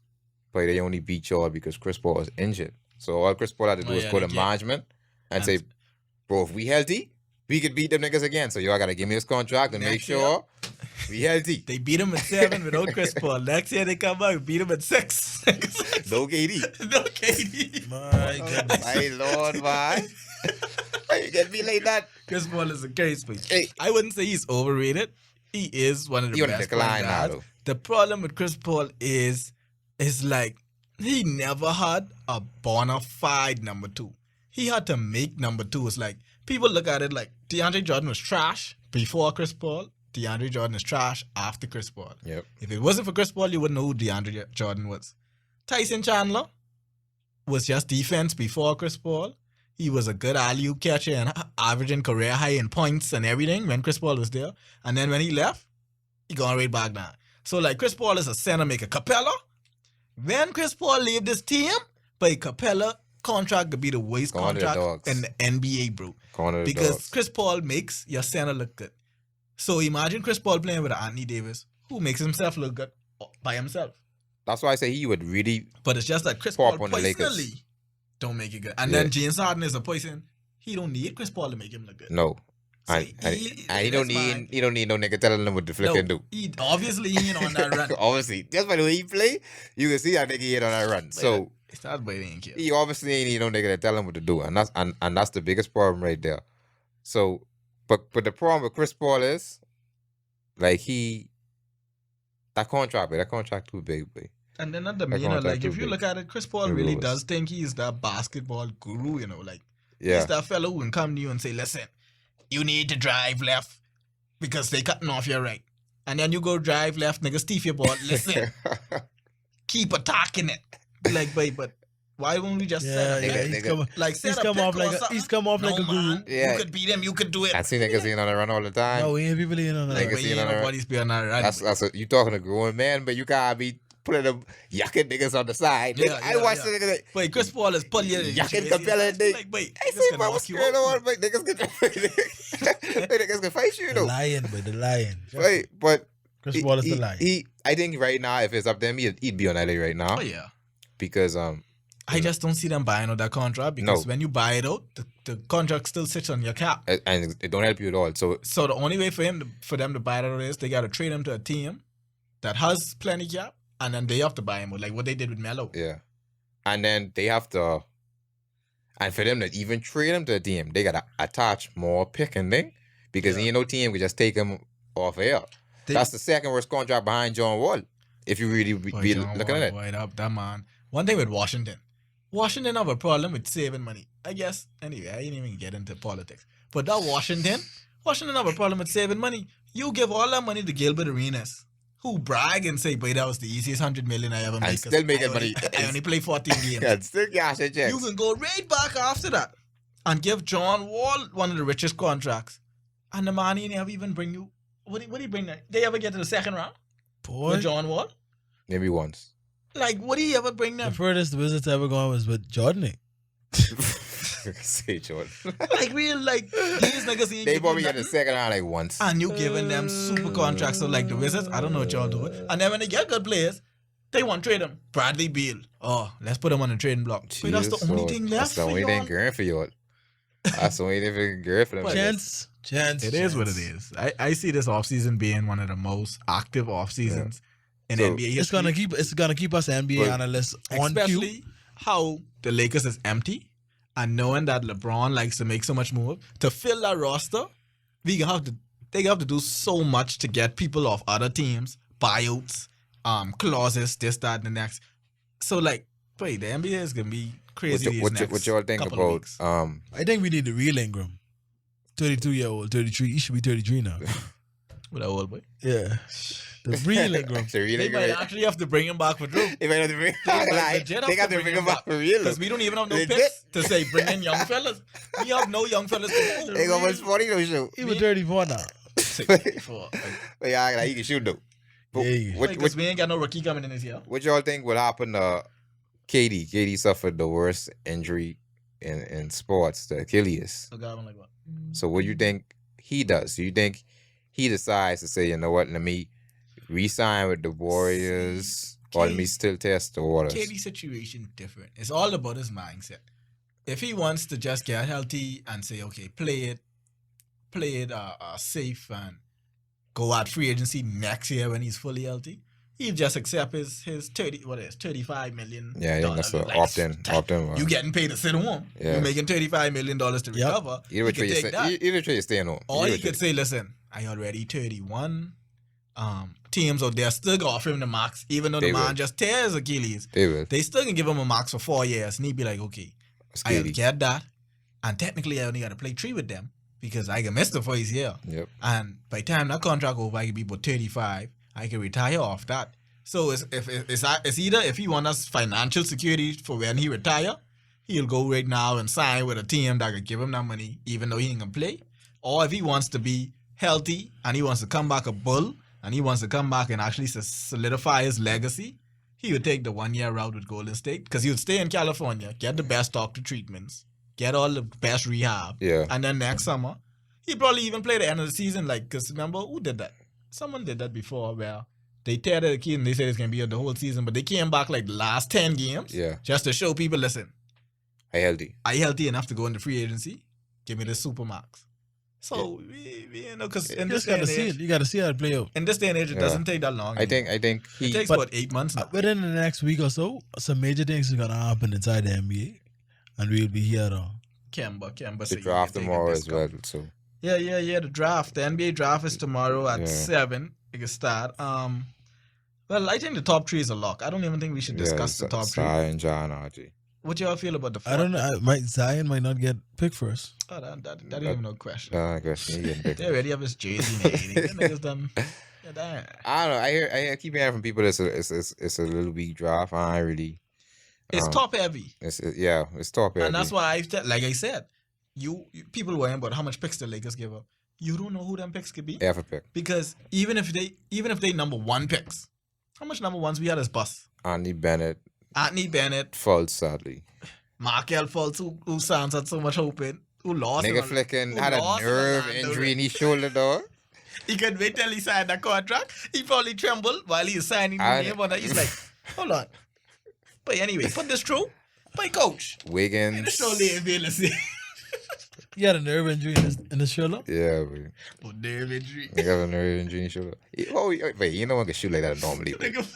but they only beat y'all because Chris Paul was injured. So all Chris Paul had to do Oh, was yeah, go they to can't. management and say, bro, if we healthy, we could beat them niggas again. So y'all gotta give me this contract and make Next year. sure we healthy. They beat him at 7 without Chris Paul. Next year they come back, beat him at 6. No KD. No KD. My goodness. My Lord, why? Why you get me like that? Chris Paul is a crazy place. Hey. I wouldn't say he's overrated. He is one of the He on the best decline point now, guards. though. The problem with Chris Paul is like he never had a bona fide number 2. He had to make number 2. It's like people look at it like DeAndre Jordan was trash before Chris Paul. DeAndre Jordan is trash after Chris Paul. Yep. If it wasn't for Chris Paul, you wouldn't know who DeAndre Jordan was. Tyson Chandler was just defense before Chris Paul. He was a good alley-oop catcher and averaging career high in points and everything when Chris Paul was there. And then when he left, he gone right back down. So like Chris Paul is a center maker. Capella, when Chris Paul leave this team, but Capella contract could be the worst Gone to the contract dogs. in the NBA, bro. Corner of the Because dogs. Chris Paul makes your center look good. So imagine Chris Paul playing with Anthony Davis, who makes himself look good by himself. That's why I say he would really. But it's just that Chris Pop Paul on the Lakers. personally don't make it good. And Yeah. then James Harden is a person, he don't need Chris Paul to make him look good. No. So And he don't need no nigga telling him what the flick No, can do. he obviously he ain't on that run. Obviously, just by the way he play, you can see that nigga ain't on that run. So It's not by ain't care. he obviously ain't need no nigga to tell him what to do, and that's the biggest problem right there. So, but the problem with Chris Paul is, like that contract too big, boy. And then not the That meaner, contract like too if you big. look at it, Chris Paul It really was. does think he's that basketball guru, like Yeah, he's that fellow who can come to you and say, listen, you need to drive left because they cutting off your right. And then you go drive left, nigga, Steve your ball. Listen, keep attacking it. Like, but why won't we just Yeah, set yeah. up? Nigga, He's nigga. come, Like he's set a come pick off or like a, something. he's come off like No, a guru. man, Yeah. You could beat him. You could do it. I see niggas ain't on the run all the time. No, we ain't people in on Nigga, that. But see you it on ain't the- nobody's be on that run. That's you talking to grown man, but you gotta be putting them yucking niggas on the side. Yeah, I yeah, watch yeah. the niggas. Wait, Chris Paul is pulling you. Yucking Capella and they- Like, wait, I niggas see, can bro, knock what's you going out. on? But niggas can fight you The though. lion, but the lion. Right, but Chris Paul is the lion. I think right now, if it's up to him, he'd be on LA right now Oh yeah. because I just don't see them buying out that contract because No. when you buy it out, the contract still sits on your cap. and it don't help you at all. So So the only way for them to buy it out is they got to trade him to a team that has plenty cap, and then they have to buy him out, like what they did with Melo. yeah, and then they have to, and for them to even trade him to a team, they gotta attach more picking thing because Yeah. ain't no team could just take him off air. They- That's the second worst contract behind John Wall. If you really be Boy, John looking Wall, at it, boy, that man. One thing with Washington have a problem with saving money. I guess anyway, I didn't even get into politics, but that Washington have a problem with saving money. You give all that money to Gilbert Arenas, who brag and say, "Boy, that was the easiest $100 million I ever made." 'cause still making I only- money. I only play 14 games. yeah, still cash and checks. You can go right back after that and give John Wall one of the richest contracts, and the man he never even bring you. What do you bring? They ever get to the second round Boy, with John Wall? Maybe once. Like, what do you ever bring the them? furthest Wizards ever gone was with Jordan. Say Jordan. Like, real, like, these niggas ain't They give probably you get the nothing. second round like once. And you giving them super contracts. So, like, the Wizards, I don't know what y'all do. And then when they get good players, they want to trade them. Bradley Beal. Oh, let's put him on the trading block. But that's Jesus, the only Lord. thing That's left the for only y'all. thing good for you. That's the only thing good for them. But niggas. Chance. It is what it is. I see this offseason being one of the most active off seasons in So, NBA history. It's gonna keep us NBA But- analysts on cue. Especially how the Lakers is empty and knowing that LeBron likes to make so much move to fill that roster. They have to do so much to get people off other teams, buyouts, clauses, this, that, and the next. So like, wait, the NBA is gonna be crazy these next What y'all think couple of about weeks. I think we need the real Ingram. 32-year-old, 33. He should be 33 now. With that old boy. Yeah. The real Ingram. The real They Ingram. might actually have to bring him back for Drew. They might have to bring. They got to bring him back for real. Because we don't even have no Legit. picks to say bring in young fellas. We have no young fellas to They go. go for 40 no shoot. He was 34 now. But yeah, like, he can shoot though. But Yeah. Because we ain't got no rookie coming in this year. what y'all think will happen to KD? KD suffered the worst injury in sports, the Achilles. So God, I'm like, what? So what do you think he does? Do you think he decides to say, you know what, let me re-sign with the Warriors, or let me still test the waters? KD's situation different. It's all about his mindset. If he wants to just get healthy and say, okay, play it safe and go out free agency next year when he's fully healthy, he just accept his $35 million. Yeah, I think that's the opt-in. You getting paid to sit home. Yeah. You're making $35 million to recover. Either which way you're staying home. Or Either he which could way. say, listen, I already 31. Teams out there still gonna offer him the max, even though They the man will. just tears Achilles. They will. They still can give him a max for 4 years, and he'd be like, okay, I'll Skady. get that. And technically, I only got to play 3 with them because I can miss the first year. Yep. And by the time that contract over, I can be about 35. I can retire off that. So it's either if he wants financial security for when he retire, he'll go right now and sign with a team that can give him that money, even though he ain't gonna play. Or if he wants to be healthy and he wants to come back a bull and he wants to come back and actually solidify his legacy, he would take the 1 year route with Golden State because he would stay in California, get the best doctor treatments, get all the best rehab. Yeah. And then next summer, he'd probably even play the end of the season. Like, because remember, who did that? Someone did that before where they tear the kid and they said it's going to be the whole season, but they came back like the last 10 games Yeah. just to show people, listen, I healthy. are you healthy enough to go into free agency? Give me the supermax. So, we because in You this just day gotta and see age, it. You gotta see how it play out. in this day and age, it Yeah. doesn't take that long. I think it he. takes But- about 8 months now. Within the next week or so, some major things are gonna happen inside the NBA, and we'll be here though. Kemba the said he draft can take a tomorrow as well. discount. So Yeah. The draft. The NBA draft is tomorrow at Yeah. 7. It can start. Well, I think the top 3 is a lock. I don't even think we should discuss the top 3. Sai and John RJ. What y'all feel about the fourth? I don't know. Zion might not get picked first. Oh, that ain't even no question. I guess he getting picked. They already have his jersey and everything. Them niggas done. Yeah, damn. I don't know. I keep hearing from people that it's a little weak draft. I ain't really. It's top heavy. It's top heavy. And that's why like I said, you people worrying about how much picks the Lakers give up. You don't know who them picks could be. Half a pick. Because even if they number 1 picks, how much number 1s we had as bus? Anthony Bennett Anthony Bennett, falls sadly. Markel Fultz, who Sans had so much hope in, who lost. Nigga in- flicking who had a lost in nerve Orlando, injury in his shoulder though. He couldn't wait till he signed that contract. He probably trembled while he was signing the I- name on that. He's like, hold on. But anyway, put this through. But coach, Wiggins. this only available. He had a nerve injury in his shoulder. Yeah, man. Oh, nerve injury. Nigga have a nerve injury in his shoulder. Wait, you know one can shoot like that normally. But Nigga,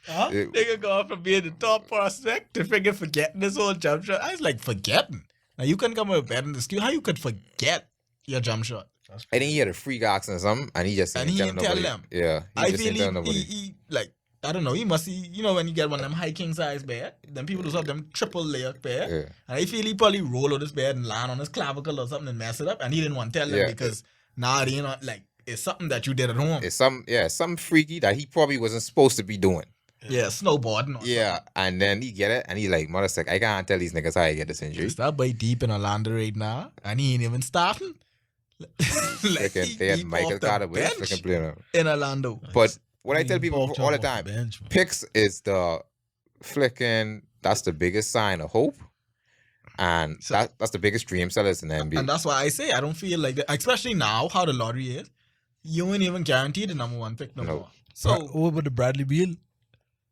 Huh? nigga going from being the top prospect to freaking forgetting this whole jump shot. I was like, forgetting. Now you couldn't come up with better than this skill. How you could forget your jump shot? I think he had a freak oxen or something, and he just And ain't he telling didn't tell nobody. them. Yeah, I just feel ain't telling nobody. he like, I don't know, he must see, you know, when you get one of them high king size bed, then people just have them triple layer bed. Yeah. And I feel he probably roll out his bed and land on his clavicle or something and mess it up. And he didn't want to tell them Yeah. because now they not like, it's something that you did at home. It's some freaky that he probably wasn't supposed to be doing. Yeah, snowboarding. Or Yeah, and then he get it, and he like, mother sick. I can't tell these niggas how I get this injury. It's that boy deep in Orlando right now, and he ain't even starting. Freaking, they had deep Michael off the Carter with bench freaking playing up. in Orlando. But what I He tell people bulked all up the off time, bench, man. picks is the flicking. That's the biggest sign of hope, and So- that's the biggest dream sellers in the NBA. And that's why I say I don't feel like that, especially now how the lottery is. You ain't even guaranteed the number 1 pick no No. more. So What about the Bradley Beal?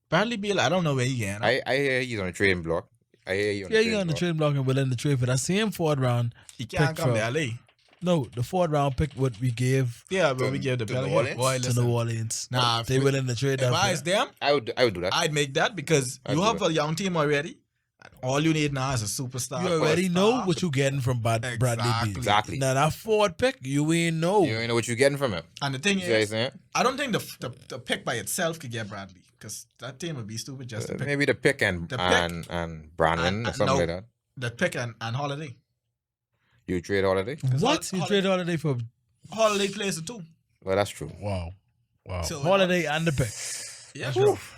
Bradley Beal, I don't know where he getting. I hear he's on a trading block. I hear you on Yeah, the you trading on the block. trade block and willing to trade for that same 4th round. He can't pick come from- to LA. No, the 4th round pick what we gave Yeah, but we give the to New Pelicans. Orleans? Boy, to listen. New Orleans. Nah, they if- willing to trade If that. I for was that. them, I would do that. I'd make that because I'd you do have that. a young team already. And All you need now is a superstar. You already know star. what you're getting from Bradley Beal. Exactly. Now that forward pick, you ain't know. You ain't know what you're getting from him. And the thing You see what I'm is, saying? I don't think the pick by itself could get Bradley because that team would be stupid just to pick. Maybe the pick and The pick and Brandon or something no. like that. The pick and Holiday. You trade Holiday? What? You trade Holiday for? Holiday plays the two. Well, that's true. Wow. So, Holiday and the pick. Yeah,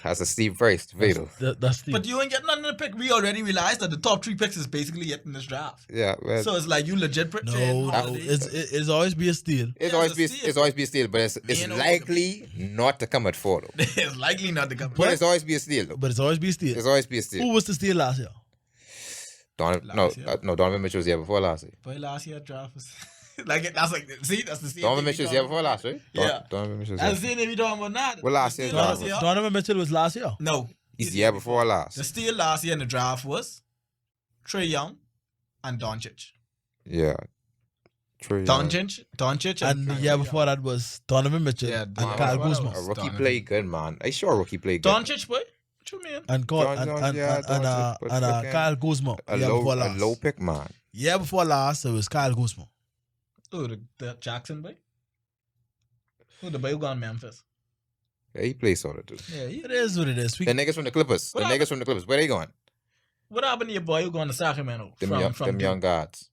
That's a Steve Price fatal. That's the. but you ain't getting none of the pick. We already realized that the top 3 picks is basically getting this draft. Yeah, well, So it's like you legit no, Holiday. it's always be a steal. it's yeah, always it's a be steal. a steal, but it's Ain't no- likely not to come at 4 though. It's likely not to come. But it's always be a steal though. But it's always be a steal. It's always be a steal. Who was the steal last year? Donovan Mitchell was here before last year. But last year draft was that's the same. Donovan thing we Mitchell was talking here before about. last, right? Yeah. Donovan Mitchell was That's the here. same thing we talking about now. Well, last The year, steal Donovan. Donovan Mitchell was last year. No, He's the year before last. the steal last year in the draft was Trae Young and Doncic. Yeah. Trae Young. Doncic, And the year before that was Donovan Mitchell Yeah, and Donovan Kyle Mitchell. Kuzma. A rookie Donovan. played good, man. I sure a rookie played good. Doncic, boy. What you mean? And Doncic, Kyle Kuzma. A Year before low last. pick, man. Year before last, it was Kyle Kuzma. Oh, the Jackson boy. Oh, the boy who gone Memphis. Yeah, he plays solid too. Yeah, It is what it is. The niggas from the Clippers. What Where they going? What happened to your boy who gone to Sacramento? Them young guards.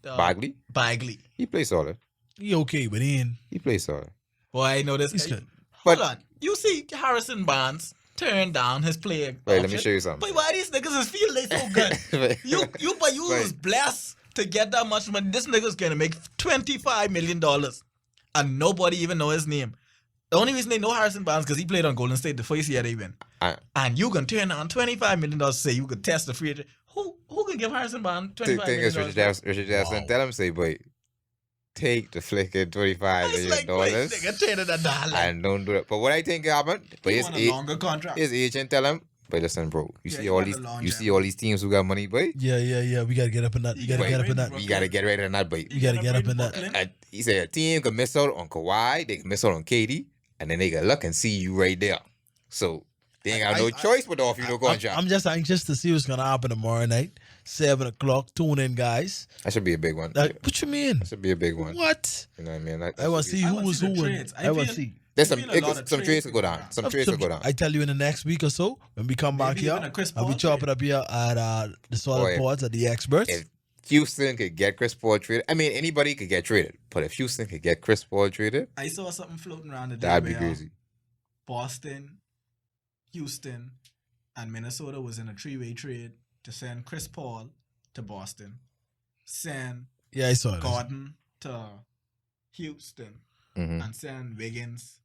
Bagley. Bagley. He plays solid. He okay, but he ain't. He plays solid. Boy, I know this. He's good. Hold But- on. You see Harrison Barnes turn down his player. Wait, let me show you something. But why these niggas is feel they so good? you Right. was blessed to get that much money. This nigga's gonna make $25 million. And nobody even know his name. The only reason they know Harrison Barnes because he played on Golden State the first year they win. And you can turn down $25 million to say you could test the free agent. Who can give Harrison Barnes $25 The million? thing is, Richard Jefferson, tell him, say, boy, take the flicking $25 It's million like, wait, nigga, turn it a dollar. and don't do it. But what I think happened, but He his, want a longer contract. his agent tell him, but listen, bro, you Yeah, see he all want these, a long you term. see all these teams who got money, boy. Yeah. We gotta get up in that. You gotta Wait, get up in wait, that. bro. We gotta get right on that, boy. You gotta get up in that. Brooklyn. He said a team could miss out on Kawhi, they can miss out on KD, and then they can look and see you right there. So they ain't got no choice but to offer you no contract. I'm just anxious to see what's gonna happen tomorrow night. 7 o'clock. Tune in, guys. That should be a big one. What you mean? That should be a big one. What? You know what I mean? I want to see I who wanna was see the who. trades. I want to see. There's I feel a lot of some trades could go trades down. Some trades could go down. I tell you in the next week or so when we come back Maybe here, even a Chris and we Paul chop trade. it up here at the Solid Boy, Pods at the Xperts. If Houston could get Chris Paul traded, I mean anybody could get traded, but if Houston could get Chris Paul traded, I saw something floating around the day that'd be where crazy. Boston, Houston, and Minnesota was in a 3-way trade to send Chris Paul to Boston, send Yeah, I saw it. Gordon to Houston, Mhm. and send Wiggins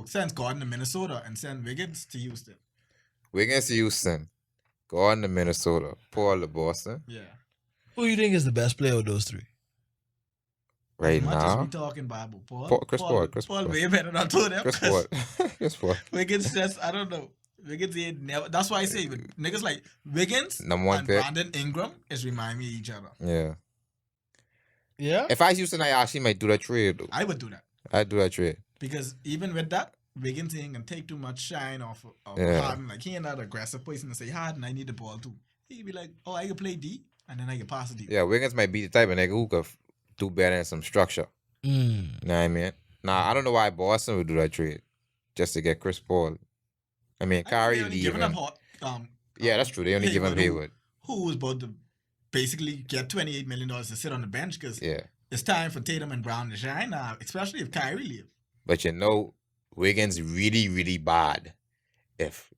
send Gordon to Minnesota and send Wiggins to Houston. Wiggins to Houston, Gordon to Minnesota, Paul to Boston. Yeah. Who do you think is the best player of those three? Right As much as we now, talking Bible, Chris Paul. Paul way better than two of them. Chris Paul. Chris Paul. Wiggins just, I don't know. Wiggins ain't never. That's why I say niggas like Wiggins Number one and pick. Brandon Ingram is remind me of each other. Yeah. Yeah. If I was Houston, I actually might do that trade though. I would do that I'd do that trade. because even with that, Wiggins ain't gonna take too much shine off of Yeah. Harden. Like he ain't that aggressive person to say Harden, I need the ball too. He'd be like, oh, I can play D and then I can pass the D. Yeah, Wiggins might be the type of nigga who could do better in some structure. Mm. You know what I mean? Nah, I don't know why Boston would do that trade just to get Chris Paul. I mean, I think Kyrie they only giving leaving. up Yeah, that's true. They only give him Hayward. who was about to basically get $28 million to sit on the bench because Yeah. it's time for Tatum and Brown to shine now, especially if Kyrie leave. But you know, Wiggins really, really bad if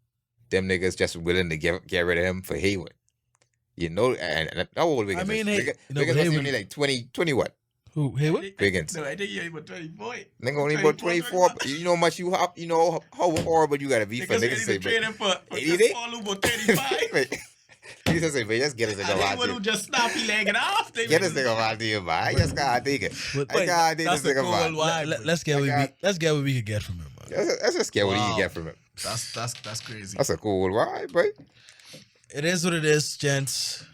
them niggas just willing to get rid of him for Hayward. You know, and how old Wiggins I mean, is? hey, Wiggins, no, Wiggins but was Hayward- only like 20 what? Who? Hayward? Wiggins. No, I think he about 24. Nigga only about 24. You know how much you have, you know how horrible you gotta be for Niggas niggas ready to say, to trade but him for He Chris did? Paul who about 35. He just say, but just get this And nigga then out one who here. just snappy legging off. Get this nigga out here, man. I just gotta take it. But- I gotta take this That's a nigga, cool man. one. Let's get what we could get from him. Man. Let's just get what he Wow. can get from him. That's crazy. That's a cool vibe, boy. It is what it is, gents.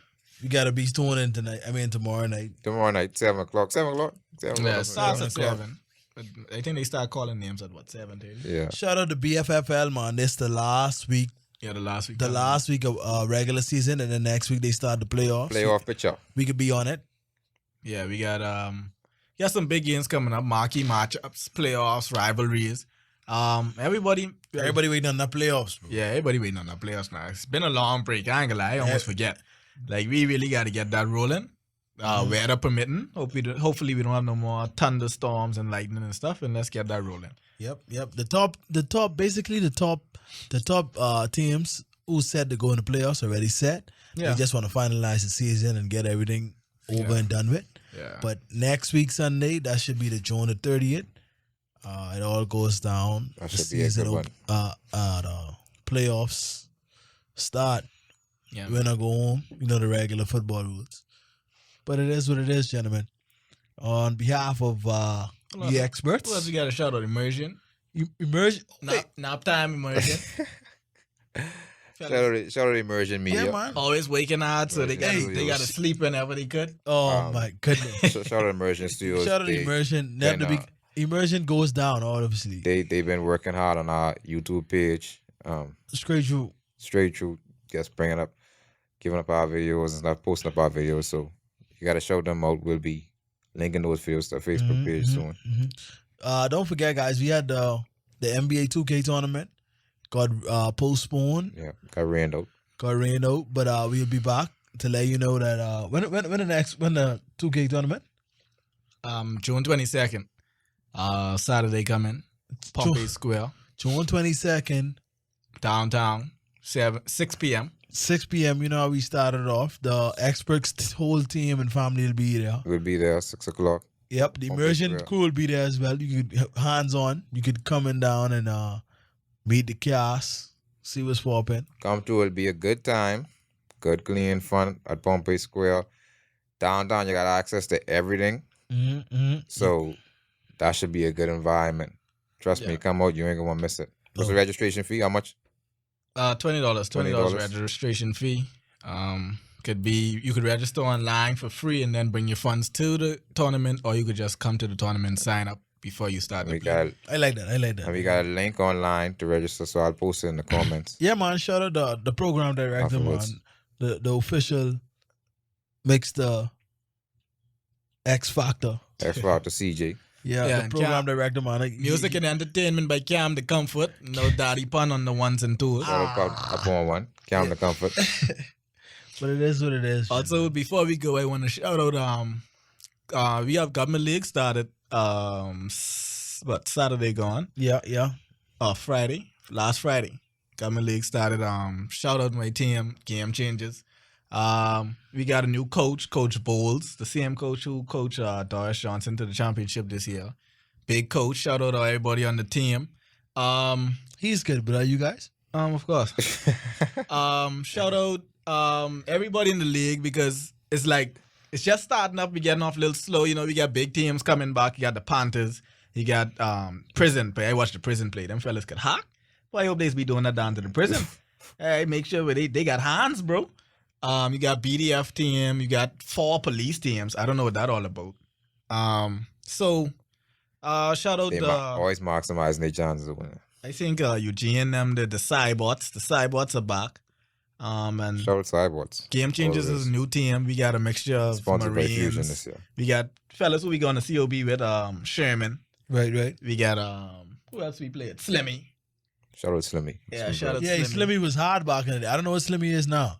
We gotta be tuning in tonight. I mean tomorrow night. Tomorrow night, 7 o'clock. 7 o'clock? 7 o'clock. Yeah, it starts at 7 7. But I think they start calling names at what, 7:30? Yeah. Shout out to BFFL, man. This the last week Yeah, the last week. The last week of regular season, and then next week they start the playoffs. Playoff picture. We could be on it. Yeah, we got some big games coming up, marquee matchups, playoffs, rivalries. Everybody Waiting on the playoffs. Bro. Yeah, everybody waiting on the playoffs now. It's been a long break. I ain't gonna lie, I almost forget. Like we really got to get that rolling. Weather permitting. Hopefully we don't have no more thunderstorms and lightning and stuff, and let's get that rolling. Yep. The top teams who said to go in the playoffs already set. Yeah. They just want to finalize the season and get everything over and done with. Yeah. But next week Sunday, that should be the June the 30th. It all goes down. That The should be a good one. The playoffs start. Yeah. When I go home, you know the regular football rules. But it is what it is, gentlemen. On behalf of the experts, Who else we got to shout out? Immersion. Immersion. Nap time immersion. Shout out Immersion Media. Yeah, man. Always waking out, so they Immersion got to Studios. sleep whenever they could. Oh my goodness. Shout out Immersion Studios. Shout out They- Immersion. been, Immersion goes down, obviously. They've been working hard on our YouTube page. Straight through. Straight through, just giving up our videos and stuff, posting up our videos. So you gotta show them out. We'll be linking those videos to our Facebook page soon. Don't forget, guys, we had the NBA 2K tournament. Got postponed. Yeah, got rained out. Got rained out. But we'll be back to let you know that when the 2K tournament? June 22nd. Saturday coming. Pompey Square. June 22nd. Downtown. 6 p.m. 6 p.m. You know how we started off. The Xperts whole team and family will be there. We'll be there 6 o'clock. Yep, the Pompey immersion Square. crew will be there as well. You could hands on. You could come in down and meet the cast, see what's popping. Come through. It'll be a good time. Good, clean, fun at Pompey Square. Downtown, you got access to everything. So that should be a good environment. Trust me, come out. You ain't gonna miss it. What's the registration fee? How much? $20. $20 registration fee. Could be you could register online for free and then bring your funds to the tournament, or you could just come to the tournament and sign up before you start the We play. got I like that. and we got a link online to register, so I'll post it in the comments. Yeah, man. Shout out the program director, man. Afterwards. The official makes the X Factor. That's for out to CJ. Yeah, Yeah, the and program Cam- director, man. Music and entertainment by Cam the Comfort. No daddy pun on the ones and twos. Shout out up on one. Count the comfort. But it is what it is. Also, before we go, I want to shout out we have Government League started Saturday gone. Yeah. Friday. Last Friday. Government League started. Shout out my team, Game Changers. We got a new coach, Coach Bowles, the same coach who coached Doris Johnson to the championship this year. Big coach. Shout out to everybody on the team. He's good, but are you guys? Of course. Shout out everybody in the league, because it's like it's just starting up. We're getting off a little slow. You know, we got big teams coming back. You got the Panthers. You got Prison. But I watched the Prison play. Them fellas could hack. Well, I hope they be doing that down to the prison. Hey, make sure they got hands, bro. You got BDF team. You got 4 police teams. I don't know what that all about. Shout out They always maximizing their chances of winning. I think Eugene them the Cybots. The Cybots are back. And Shout out Cyborgs. Game Changers is a new team. We got a mixture of Sponsored by Fusion Marines. this year. We got fellas who we going to COB with Sherman. Right. We got who else we played? Slimmy. Shout out Slimmy. Yeah, shout out Yeah, Slimmy. Slimmy was hard back in the day. I don't know what Slimmy is now.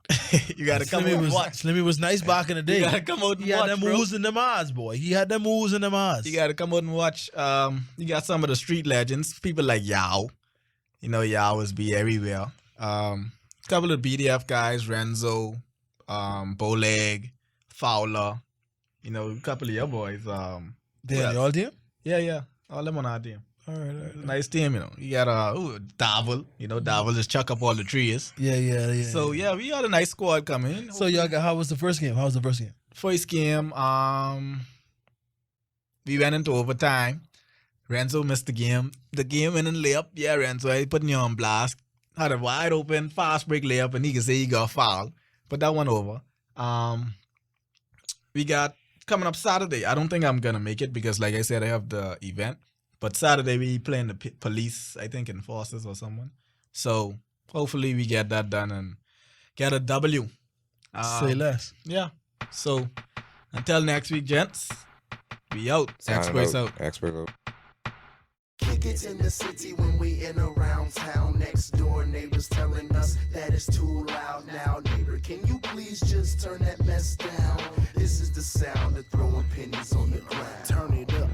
You gotta come out and watch. Slimmy was nice back in the day. You gotta come out and He had watch, them bro. moves in them eyes, boy. He had them moves in them eyes. You gotta come out and watch. You got some of the street legends, people like Yao. You know, Yao is be everywhere. Couple of BDF guys, Renzo, Bowleg, Fowler. You know, a couple of your boys. They all team? Yeah, all them on our team. All right. Nice team, you know. You got Davil. You know, Davil just chuck up all the trees. Yeah. So yeah, we got a nice squad coming. So y'all got, how was the first game? First game, we went into overtime. Renzo missed the game. The game winning layup. Yeah, Renzo, I putting you on blast. Had a wide open fast break layup, and he can say he got fouled. But that went over. We got coming up Saturday. I don't think I'm gonna make it because, like I said, I have the event. But Saturday we playing the police, I think, enforcers or someone. So hopefully we get that done and get a W. Say less. Yeah. So until next week, gents, we out. Signing Experts out. Experts out. Kick it in the city when we in around town. Next door neighbors telling us that it's too loud. Now neighbor, can you please just turn that mess down? This is the sound of throwing pennies on the ground. Turn it up.